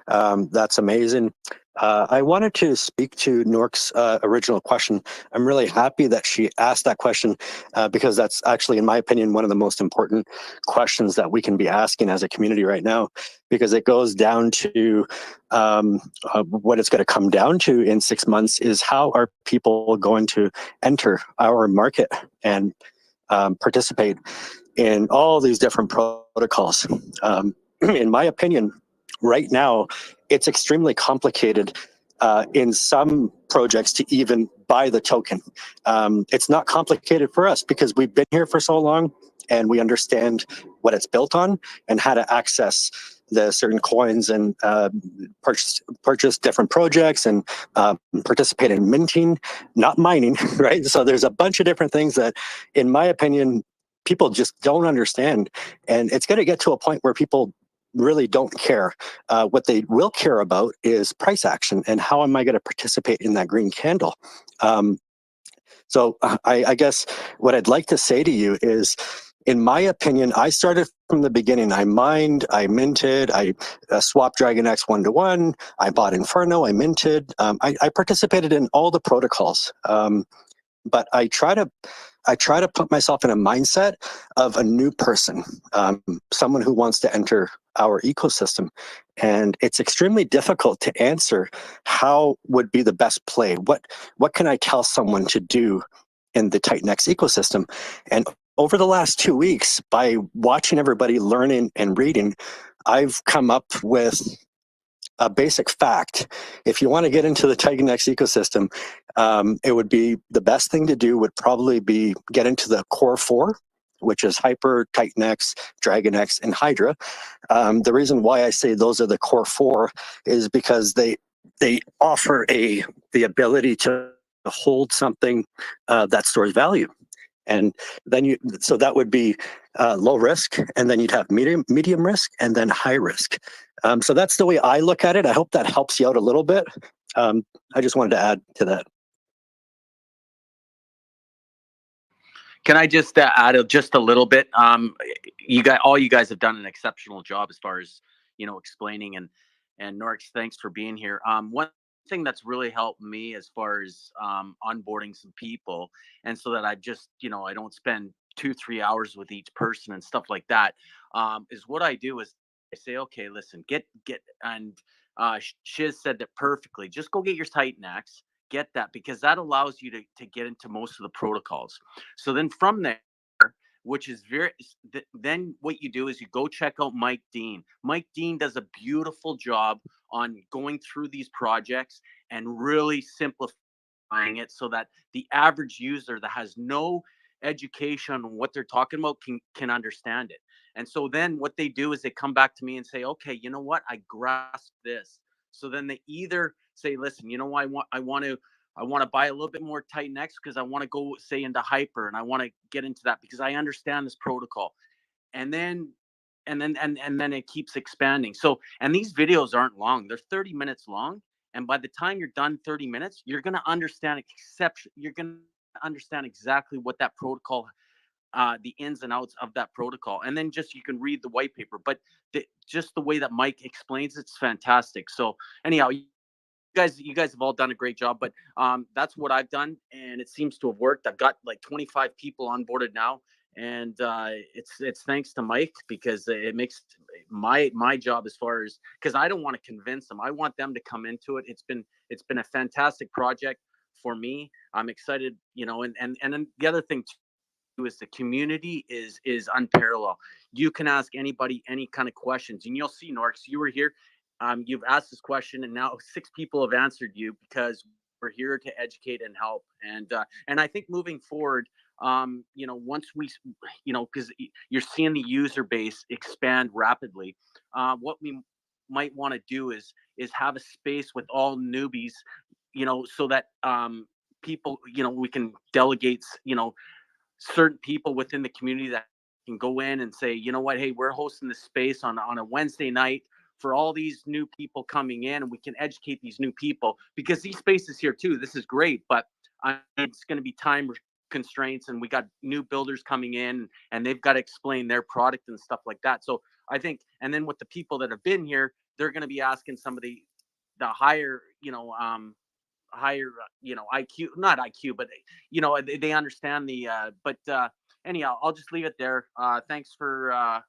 That's amazing. I wanted to speak to Nork's original question. I'm really happy that she asked that question because that's actually, in my opinion, one of the most important questions that we can be asking as a community right now, because it goes down to what it's going to come down to in 6 months is how are people going to enter our market and participate in all these different protocols. In my opinion, right now, it's extremely complicated in some projects to even buy the token. It's not complicated for us because we've been here for so long and we understand what it's built on and how to access the certain coins and purchase different projects and participate in minting, not mining, right? So there's a bunch of different things that, in my opinion, people just don't understand. And it's going to get to a point where people really don't care. What they will care about is price action and how am I going to participate in that green candle. So I guess what I'd like to say to you is, in my opinion, I started from the beginning. I mined, I minted, I swapped DragonX 1-to-1, I bought Inferno, I minted. I participated in all the protocols. But I try to put myself in a mindset of a new person, someone who wants to enter our ecosystem. And it's extremely difficult to answer how would be the best play. What can I tell someone to do in the TitanX ecosystem? And over the last 2 weeks, by watching everybody learning and reading, I've come up with a basic fact. If you want to get into the TitanX ecosystem, it would be the best thing to do would probably be get into the core 4, which is Hyper, TitanX, DragonX, and Hydra. The reason why I say those are the core four is because they offer the ability to hold something that stores value. And then so that would be low risk, and then you'd have medium risk, and then high risk. So that's the way I look at it. I hope that helps you out a little bit. I just wanted to add to that. Can I just add just a little bit? All you guys have done an exceptional job as far as explaining, and Norix, thanks for being here. One thing that's really helped me as far as onboarding some people, and so that I just I don't spend 2-3 hours with each person and stuff like that, is what I do is I say, okay, listen, get and Shiz said that perfectly. Just go get your TitanX. Get that, because that allows you to get into most of the protocols. So then from there, which is then what you do is you go check out Mike Dean. Mike Dean does a beautiful job on going through these projects and really simplifying it so that the average user that has no education on what they're talking about can understand it. And so then what they do is they come back to me and say, okay, you know what, I grasp this. So then they either say, listen, I want to buy a little bit more TitanX because I want to go say into Hyper, and I want to get into that because I understand this protocol. And then it keeps expanding. So, and these videos aren't long. They're 30 minutes long. And by the time you're done 30 minutes, you're going to understand exactly what that protocol, the ins and outs of that protocol. And then you can read the white paper, but just the way that Mike explains it's fantastic. So anyhow, you guys have all done a great job, but that's what I've done, and it seems to have worked. I've got like 25 people onboarded now, and it's thanks to Mike, because it makes my job, as far as, because I don't want to convince them. I want them to come into it. It's been a fantastic project for me. I'm excited, and then the other thing too is the community is unparalleled. You can ask anybody any kind of questions, and you'll see, Norix, you were here. You've asked this question, and now 6 people have answered you, because we're here to educate and help. And I think moving forward, once we, because you're seeing the user base expand rapidly, what we might want to do is have a space with all newbies, so that people, we can delegate, certain people within the community that can go in and say, you know what, hey, we're hosting this space on a Wednesday night for all these new people coming in, and we can educate these new people, because these spaces here too, this is great, but it's going to be time constraints, and we got new builders coming in, and they've got to explain their product and stuff like that. So I think, and then with the people that have been here, they're going to be asking some of the higher, higher, IQ, not IQ, but they understand but anyhow, I'll just leave it there. Thanks for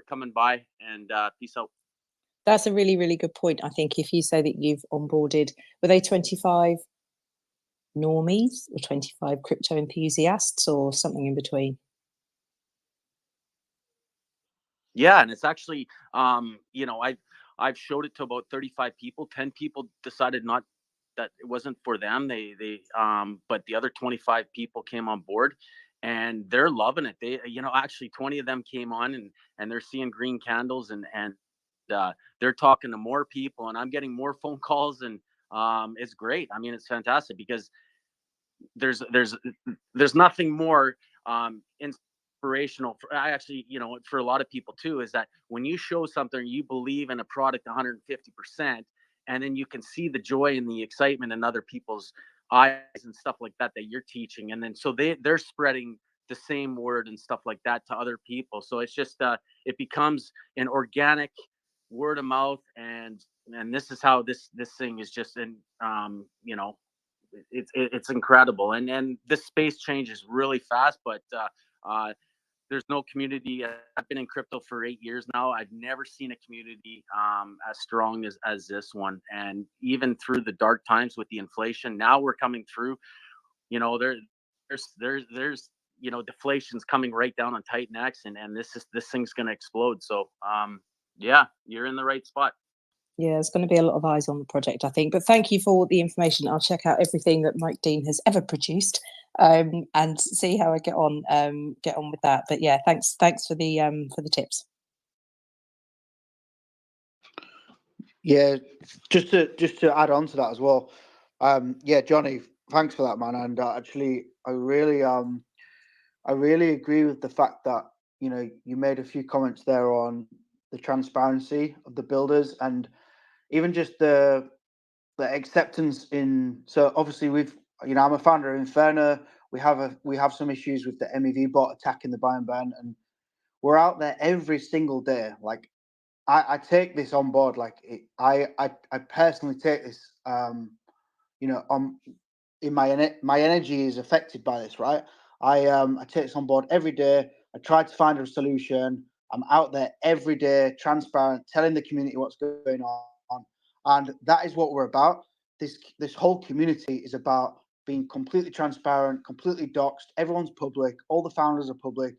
coming by, and peace out. That's a really, really good point. I think if you say that you've onboarded, were they 25 normies or 25 crypto enthusiasts or something in between? Yeah, and it's actually, I've showed it to about 35 people. 10 people decided that it wasn't for them. But the other 25 people came on board, and they're loving it. They, actually 20 of them came on, and they're seeing green candles, and they're talking to more people, and I'm getting more phone calls, and it's great. I mean, it's fantastic, because there's nothing more inspirational for a lot of people too, is that when you show something, you believe in a product 150%, and then you can see the joy and the excitement in other people's eyes and stuff like that you're teaching, and then so they're spreading the same word and stuff like that to other people. So it's just it becomes an organic word of mouth, and this is how this thing is just it's incredible, and this space changes really fast, but there's no community. I've been in crypto for 8 years now. I've never seen a community as strong as this one, and even through the dark times with the inflation, now we're coming through. There's deflation's coming right down on TitanX, and this thing's going to explode. So yeah, you're in the right spot. Yeah, there's going to be a lot of eyes on the project, I think. But thank you for all the information. I'll check out everything that Mike Dean has ever produced, and see how I get on with that. But yeah, thanks for the tips. Yeah, just to add on to that as well. Yeah, Johnny, thanks for that, man. And actually, I really agree with the fact that you made a few comments there on the transparency of the builders and even just the acceptance in. So obviously I'm a founder of Inferno. We have some issues with the MEV bot attacking the buy and burn, and we're out there every single day. Like I take this on board. Like I personally take this. In my energy is affected by this, right? I take this on board every day. I try to find a solution. I'm out there every day, transparent, telling the community what's going on, and that is what we're about. This whole community is about being completely transparent, completely doxed. Everyone's public. All the founders are public.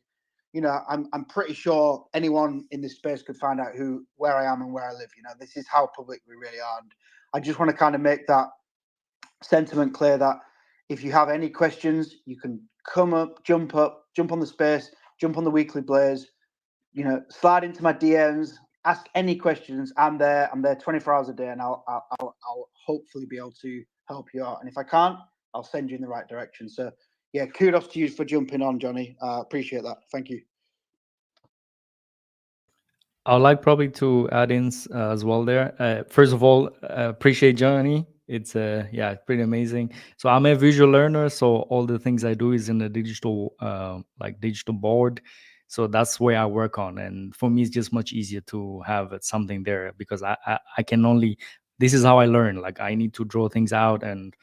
I'm pretty sure anyone in this space could find out where I am and where I live. This is how public we really are. And I just want to kind of make that sentiment clear that if you have any questions, you can jump on the space, jump on the weekly blaze, slide into my DMs, ask any questions. I'm there 24 hours a day, and I'll hopefully be able to help you out. And if I can't, I'll send you in the right direction. So yeah, kudos to you for jumping on, Johnny. Appreciate that. Thank you. I'd like probably to add in as well there. First of all, appreciate Johnny. It's pretty amazing. So I'm a visual learner, so all the things I do is in the digital digital board. So that's where I work on, and for me it's just much easier to have something there because I can only, this is how I learn. Like I need to draw things out, and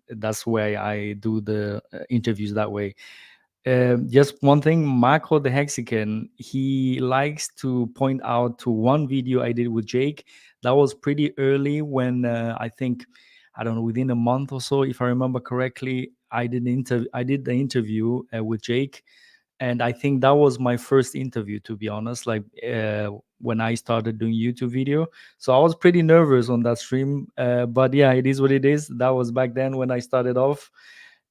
that's why I do the interviews that way. Just one thing, Marco the Hexican, he likes to point out to one video I did with Jake. That was pretty early when I think, I don't know, within a month or so, if I remember correctly, I did the interview with Jake. And I think that was my first interview, to be honest, when I started doing YouTube video. So I was pretty nervous on that stream. But yeah, it is what it is. That was back then when I started off.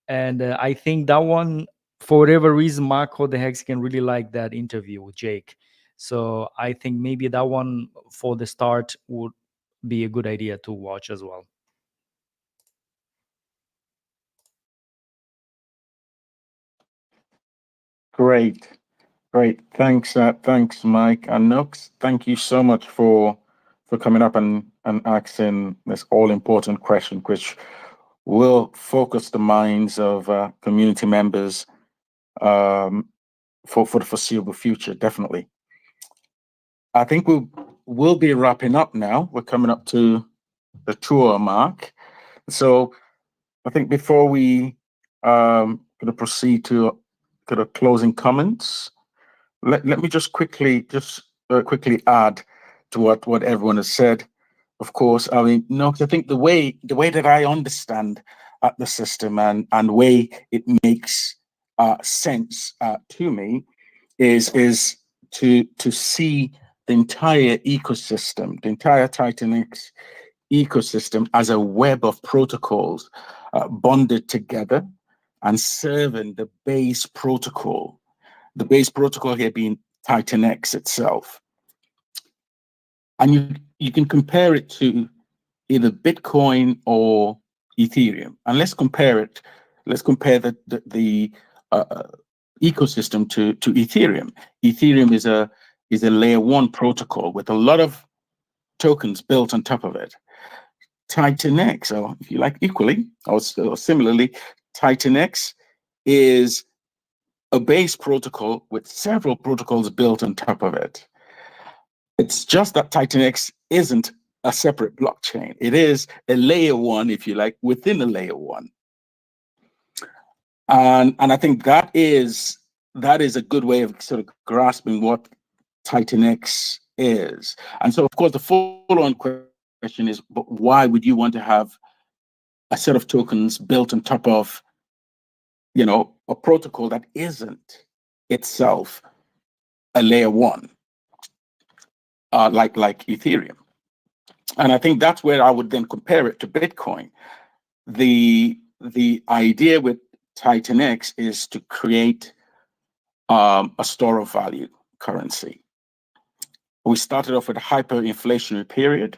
And I think that one, for whatever reason, Marco the Hexican really liked that interview with Jake. So I think maybe that one for the start would be a good idea to watch as well. Great. Thanks, Mike and Nux. Thank you so much for coming up and asking this all important question, which will focus the minds of community members for the foreseeable future. Definitely. I think we'll be wrapping up now. We're coming up to the 2-hour mark, so I think before we going to proceed to the closing comments, let me just quickly add to what everyone has said. Of course, I mean, no, I think the way that I understand the system and way it makes sense to me is to see the entire ecosystem, the entire TitanX ecosystem as a web of protocols bonded together and serving the base protocol. The base protocol here being TitanX itself. And you can compare it to either Bitcoin or Ethereum. And let's compare the ecosystem to Ethereum. Ethereum is a layer 1 protocol with a lot of tokens built on top of it. TitanX, or if you like equally or similarly, TitanX is a base protocol with several protocols built on top of it. It's just that TitanX isn't a separate blockchain. It is a layer 1, if you like, within a layer 1. And I think that is a good way of sort of grasping what TitanX is. And so, of course, the follow-on question is, but why would you want to have a set of tokens built on top of, a protocol that isn't itself a layer 1, like Ethereum? And I think that's where I would then compare it to Bitcoin. The idea with TitanX is to create a store of value currency. We started off with a hyperinflationary period.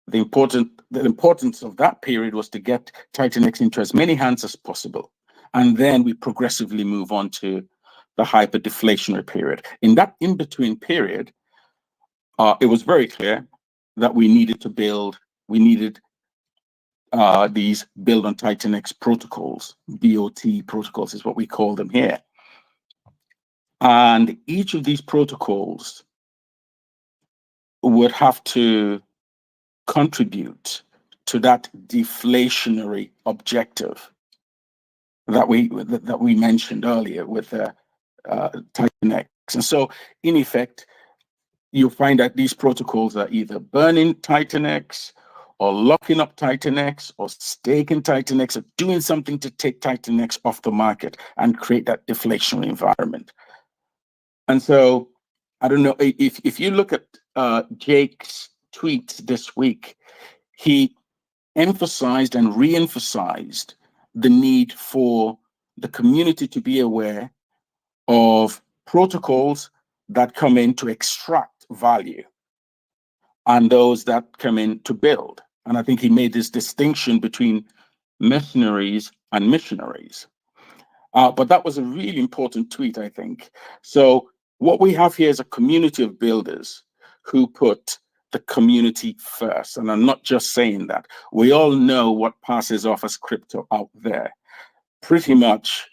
The importance of that period was to get TitanX into as many hands as possible. And then we progressively move on to the hyperdeflationary period. In that in-between period, it was very clear that we needed these build on TitanX protocols. BOT protocols is what we call them here. And each of these protocols would have to contribute to that deflationary objective that we mentioned earlier with TitanX. And so, in effect, you'll find that these protocols are either burning TitanX or locking up TitanX or staking TitanX or doing something to take TitanX off the market and create that deflationary environment. And so, I don't know, if you look at Jake's tweets this week, he emphasized and re-emphasized the need for the community to be aware of protocols that come in to extract value and those that come in to build. And I think he made this distinction between mercenaries and missionaries. But that was a really important tweet, I think. So what we have here is a community of builders who put the community first. And I'm not just saying that. We all know what passes off as crypto out there. Pretty much,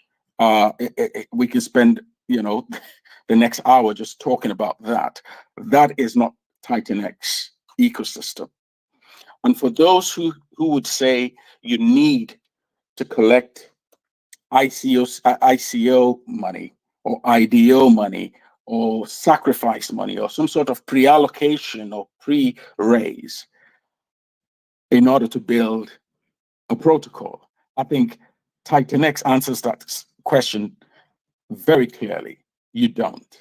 we can spend, the next hour just talking about that. That is not TitanX ecosystem. And for those who would say you need to collect ICO money or IDO money or sacrifice money or some sort of pre-allocation or pre-raise in order to build a protocol, I think TitanX answers that question very clearly. You don't.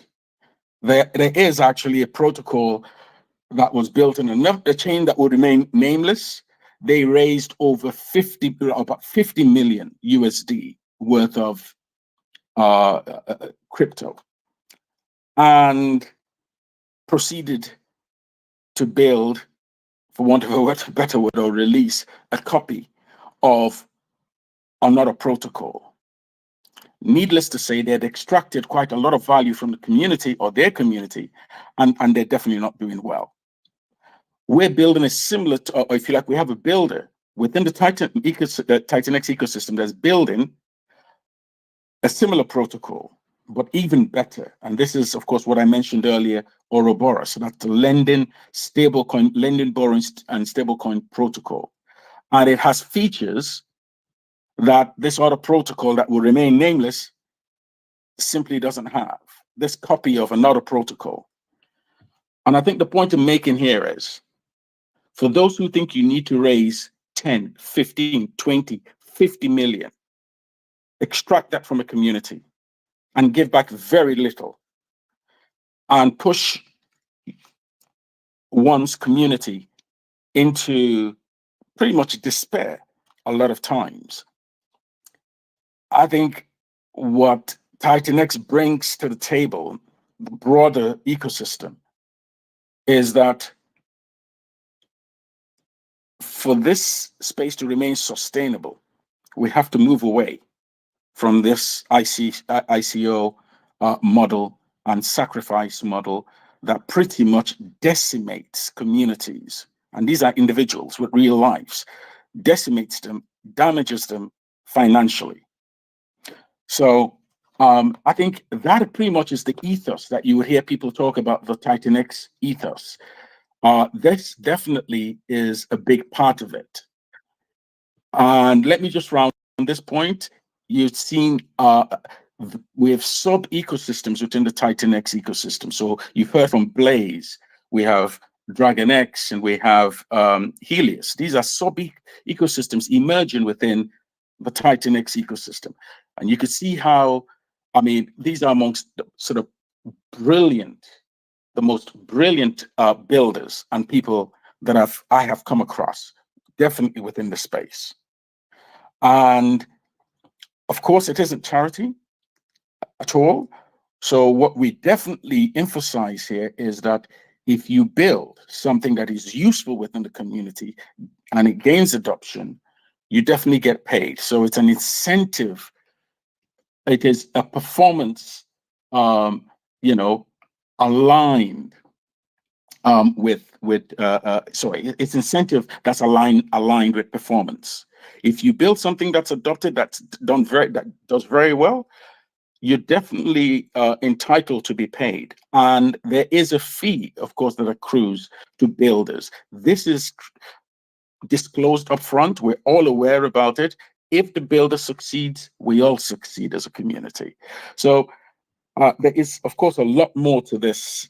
There is actually a protocol that was built in a chain that would remain nameless. They raised about 50 million USD worth of crypto and proceeded to build, for want of a better word, or release a copy of another protocol. Needless to say, they had extracted quite a lot of value from the community or their community, and they're definitely not doing well. We're building a similar, or if you like, we have a builder within the TitanX ecosystem that's building a similar protocol, but even better. And this is, of course, what I mentioned earlier, Ouroboros. So that's the lending, borrowing, and stablecoin protocol. And it has features that this other protocol that will remain nameless simply doesn't have. This copy of another protocol. And I think the point I'm making here is, for those who think you need to raise 10, 15, 20, 50 million, extract that from a community and give back very little and push one's community into pretty much despair a lot of times. I think what TitanX brings to the table, the broader ecosystem, is that for this space to remain sustainable, we have to move away from this ICO model and sacrifice model that pretty much decimates communities. And these are individuals with real lives, decimates them, damages them financially. So I think that pretty much is the ethos that you would hear people talk about, the TitanX ethos. This definitely is a big part of it. And let me just round on this point. You've seen we have sub ecosystems within the TitanX ecosystem. So you've heard from Blaze, we have DragonX, and we have Helios. These are sub ecosystems emerging within the TitanX ecosystem. And you can see how, these are amongst the sort of the most brilliant builders and people that I have come across, definitely within the space. And of course, it isn't charity at all. So what we definitely emphasize here is that if you build something that is useful within the community and it gains adoption, you definitely get paid. So it's an incentive. It is a performance, aligned it's incentive that's aligned with performance. If you build something that's adopted, that does very well, you're definitely entitled to be paid. And there is a fee, of course, that accrues to builders. This is disclosed upfront. We're all aware about it. If the builder succeeds, we all succeed as a community. So there is, of course, a lot more to this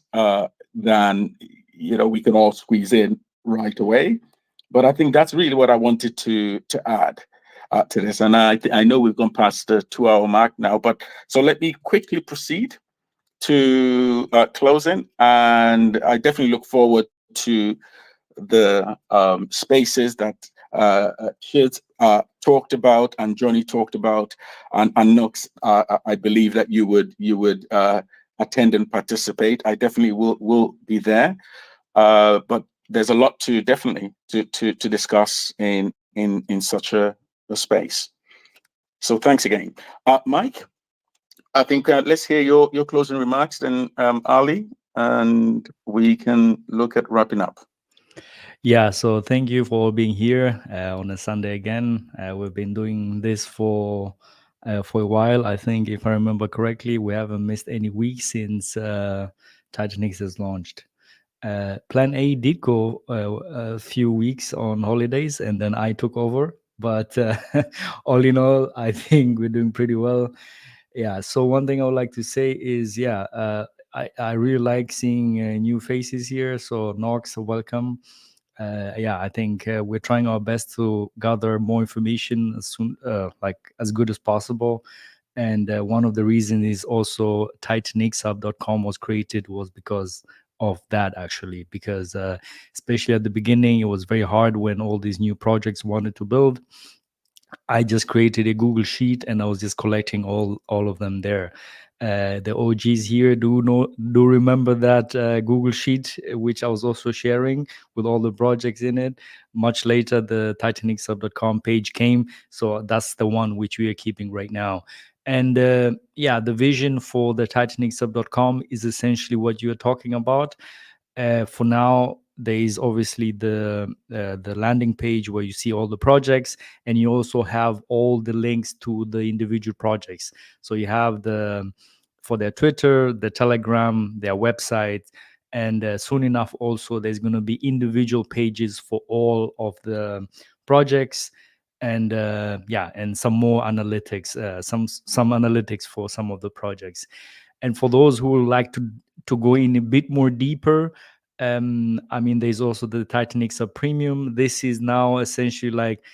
than we can all squeeze in right away. But I think that's really what I wanted to add to this. And I know we've gone past the 2-hour mark now, but so let me quickly proceed to closing. And I definitely look forward to the spaces that Chid talked about and Johnny talked about, and Nux, I believe that you would attend and participate. I definitely will be there. But there's a lot to definitely to discuss in such a space. So thanks again, Mike. I think let's hear your closing remarks, then Ali, and we can look at wrapping up. Yeah, so thank you for being here on a Sunday again. We've been doing this for a while. I think, if I remember correctly, we haven't missed any week since TitanX has launched. Plan A did go a few weeks on holidays, and then I took over. But all in all, I think we're doing pretty well. Yeah, so one thing I would like to say is, I really like seeing new faces here. So Nox, welcome. I think we're trying our best to gather more information as soon, as good as possible. And one of the reasons is also TitanXhub.com was created was because of that, actually, because especially at the beginning, it was very hard when all these new projects wanted to build. I just created a Google sheet and I was just collecting all of them there. The OGs here do remember that Google sheet, which I was also sharing with all the projects in it. Much later, the TitanXhub.com page came, so that's the one which we are keeping right now. And the vision for the TitanXhub.com is essentially what you are talking about. For now, there is obviously the landing page where you see all the projects, and you also have all the links to the individual projects. So you have for their Twitter, the Telegram, their website, and soon enough also there's going to be individual pages for all of the projects, and and some more analytics, some analytics for some of the projects. And for those who would like to go in a bit more deeper, there's also the TitanX Premium. This is now essentially like,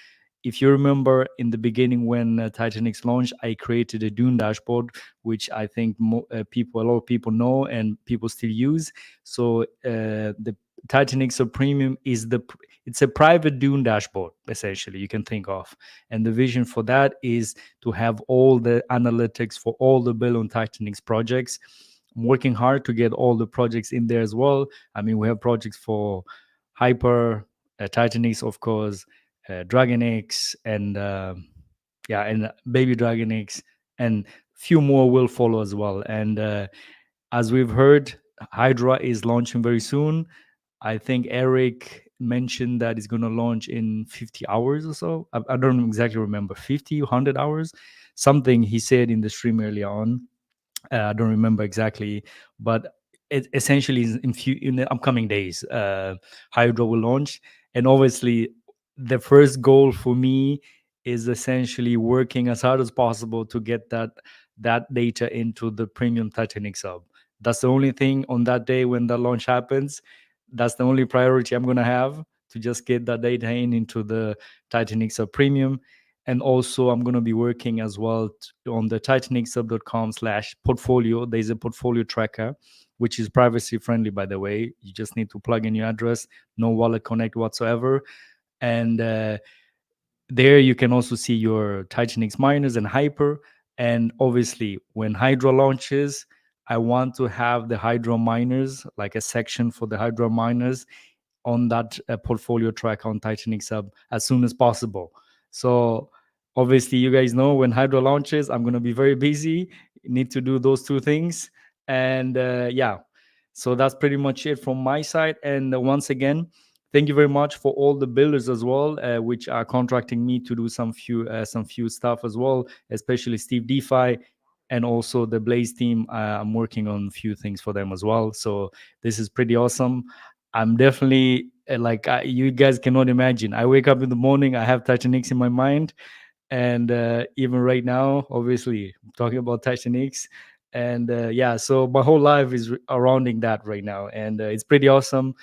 if you remember in the beginning when TitanX launched, I created a Dune Dashboard, which I think a lot of people know and people still use. So the TitanX Premium it's a private Dune Dashboard, essentially, you can think of. And the vision for that is to have all the analytics for all the Build on TitanX projects. I'm working hard to get all the projects in there as well. We have projects for Hyper, TitanX, of course, DragonX, and Baby DragonX, and few more will follow as well. And as we've heard, Hydra is launching very soon. I think Eric mentioned that it's going to launch in 50 hours or so. I don't exactly remember, 50, 100 hours, something he said in the stream earlier on. I don't remember exactly, but it essentially is in the upcoming days, Hydra will launch. And obviously, the first goal for me is essentially working as hard as possible to get that data into the premium TitanX Hub. That's the only thing on that day when the launch happens. That's the only priority I'm going to have, to just get that data into the TitanX Hub Premium. And also, I'm going to be working as well on the titanxhub.com/portfolio. There's a portfolio tracker, which is privacy friendly, by the way. You just need to plug in your address, no wallet connect whatsoever. And there you can also see your TitanX miners and Hyper. And obviously, when Hydra launches, I want to have the Hydra miners, like a section for the Hydra miners on that portfolio track on TitanX Hub as soon as possible. So obviously, you guys know when Hydra launches, I'm going to be very busy. Need to do those two things. And yeah, so that's pretty much it from my side. And once again, thank you very much for all the builders as well, which are contracting me to do some few stuff as well, especially Steve DeFi and also the Blaze team. I'm working on a few things for them as well. So this is pretty awesome. I'm definitely you guys cannot imagine. I wake up in the morning, I have TitanX in my mind. And even right now, obviously, I'm talking about TitanX. And yeah, so my whole life is surrounding that right now. And it's pretty awesome.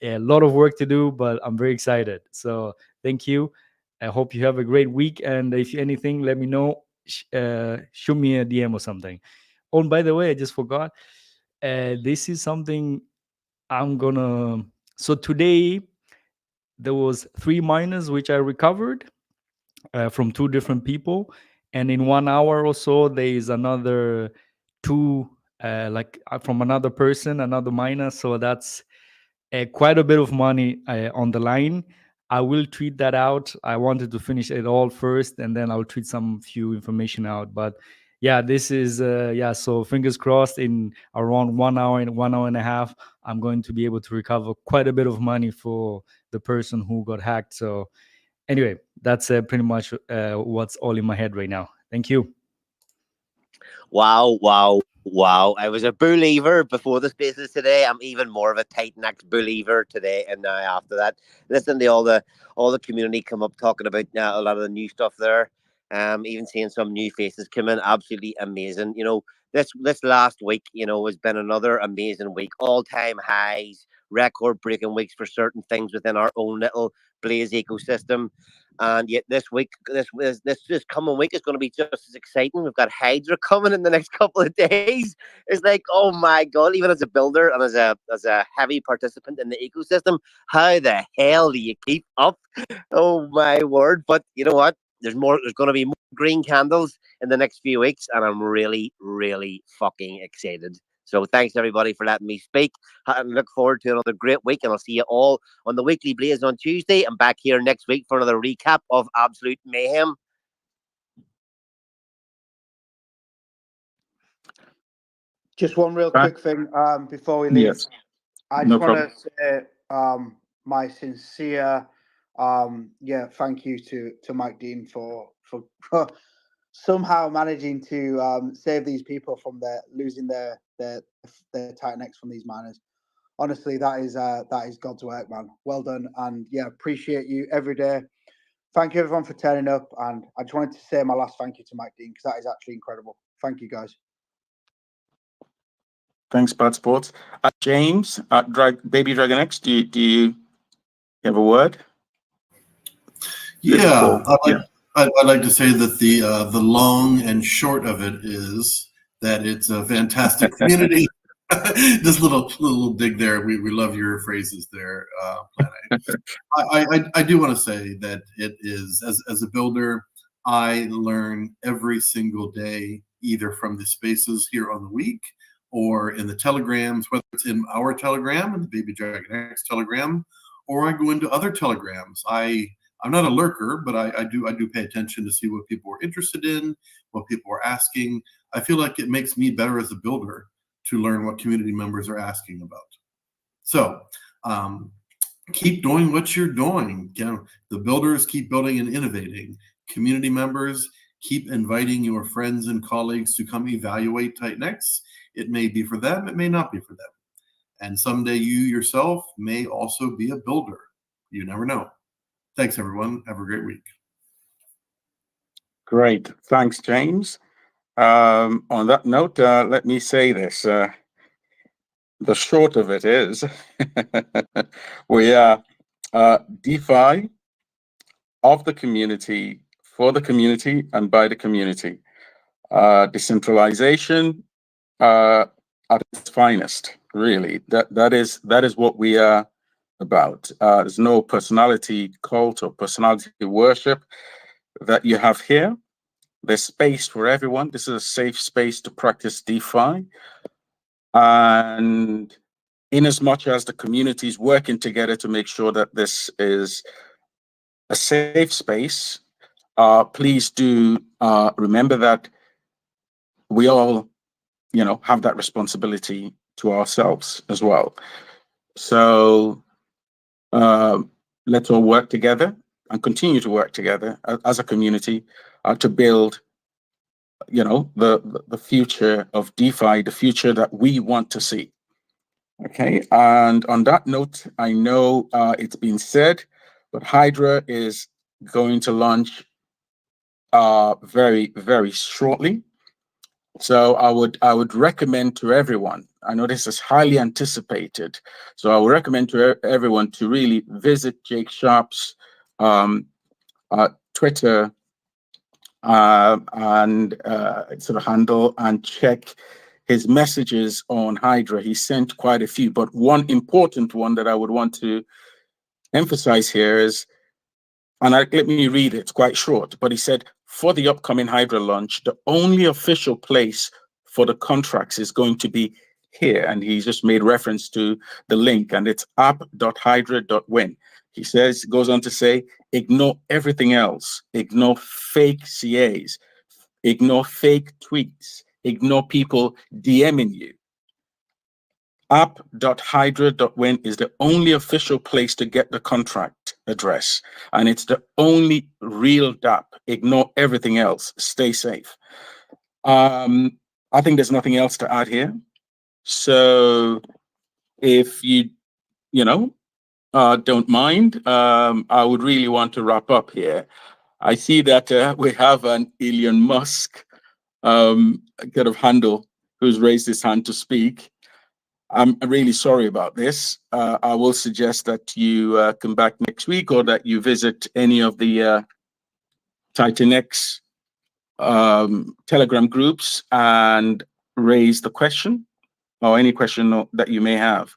A lot of work to do, but I'm very excited. So thank you. I hope you have a great week. And if anything, let me know. Shoot me a DM or something. Oh, and by the way, I just forgot. This is something I'm gonna. So today there was 3 miners which I recovered from 2 different people, and in 1 hour or so there is another 2 from another person, another miner. So that's quite a bit of money on the line. I will tweet that out. I wanted to finish it all first, and then I'll tweet some few information out. But yeah, this is so fingers crossed, in around 1 hour and 1 hour and a half, I'm going to be able to recover quite a bit of money for the person who got hacked. So anyway, that's pretty much what's all in my head right now. Thank you. Wow, wow, wow. I was a believer before the spaces today. I'm even more of a TitanX believer today and now after that. Listen to all the community come up talking about a lot of the new stuff there. Even seeing some new faces come in, absolutely amazing. You know, this last week, has been another amazing week. All-time highs, record-breaking weeks for certain things within our own little Blaze ecosystem. And yet this coming week is going to be just as exciting. We've got Hydra coming in the next couple of days. It's like, oh my God, even as a builder and as a heavy participant in the ecosystem, how the hell do you keep up? Oh my word. But you know what? There's going to be more green candles in the next few weeks, and I'm really, really fucking excited. So thanks everybody for letting me speak, and look forward to another great week, and I'll see you all on the Weekly Blaze on Tuesday. I'm back here next week for another recap of absolute mayhem. Just one real quick thing before we leave. Yes. I just want to say my sincere thank you to Mike Dean for somehow managing to save these people from losing their TitanX from these miners. Honestly, that is God's work, man. Well done, and yeah, appreciate you every day. Thank you everyone for turning up, and I just wanted to say my last thank you to Mike Dean, because that is actually incredible. Thank you, guys. Thanks, Bad Sports. James, Baby DragonX, do you have a word? Yeah, I'd like to say that the long and short of it is that it's a fantastic community. Just a little dig there. We love your phrases there, Plan A. I do want to say that it is, as a builder, I learn every single day, either from the spaces here on the week or in the telegrams, whether it's in our telegram and the Baby DragonX telegram, or I go into other telegrams. I'm not a lurker, but I do pay attention to see what people are interested in, what people are asking. I feel like it makes me better as a builder to learn what community members are asking about. So keep doing what you're doing. The builders keep building and innovating. Community members, keep inviting your friends and colleagues to come evaluate TitanX. It may be for them, it may not be for them. And someday you yourself may also be a builder. You never know. Thanks, everyone. Have a great week. Great. Thanks, James. On that note, let me say this. The short of it is we are DeFi of the community for the community and by the community. Decentralization at its finest, really. That is what we are about. There's no personality cult or personality worship that you have here. There's space for everyone. This is a safe space to practice DeFi. And in as much as the community is working together to make sure that this is a safe space, please do remember that we all, have that responsibility to ourselves as well. So let's all work together and continue to work together as a community to build, the future of DeFi, the future that we want to see. Okay, and on that note, I know it's been said, but Hydra is going to launch very, very shortly. So I would recommend to everyone, I know this is highly anticipated, so I would recommend to everyone to really visit Jake Sharp's Twitter and sort of handle and check his messages on Hydra. He sent quite a few, but one important one that I would want to emphasize here is, and let me read it, it's quite short, but he said, for the upcoming Hydra launch, the only official place for the contracts is going to be here. And he just made reference to the link, and it's app.hydra.win. He goes on to say, ignore everything else. Ignore fake CAs. Ignore fake tweets. Ignore people DMing you. App.hydra.win is the only official place to get the contract address, and it's the only real DApp. Ignore everything else. Stay safe. I think there's nothing else to add here. So if you don't mind, I would really want to wrap up here. I see that we have an Elon Musk kind of handle who's raised his hand to speak. I'm really sorry about this. I will suggest that you come back next week, or that you visit any of the TitanX Telegram groups and raise the question, or any question that you may have.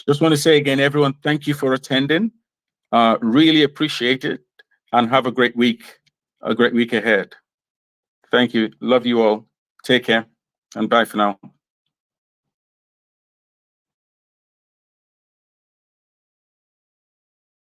Just want to say again, everyone, thank you for attending. Really appreciate it, and have a great week ahead. Thank you. Love you all. Take care, and bye for now.